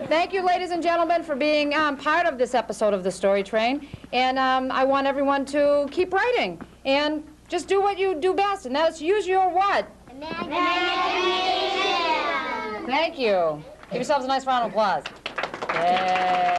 Thank you, ladies and gentlemen, for being part of this episode of the Story Train. And I want everyone to keep writing and just do what you do best, and that's use your what? Imagination. Thank you. Give yourselves a nice round of applause. Yay.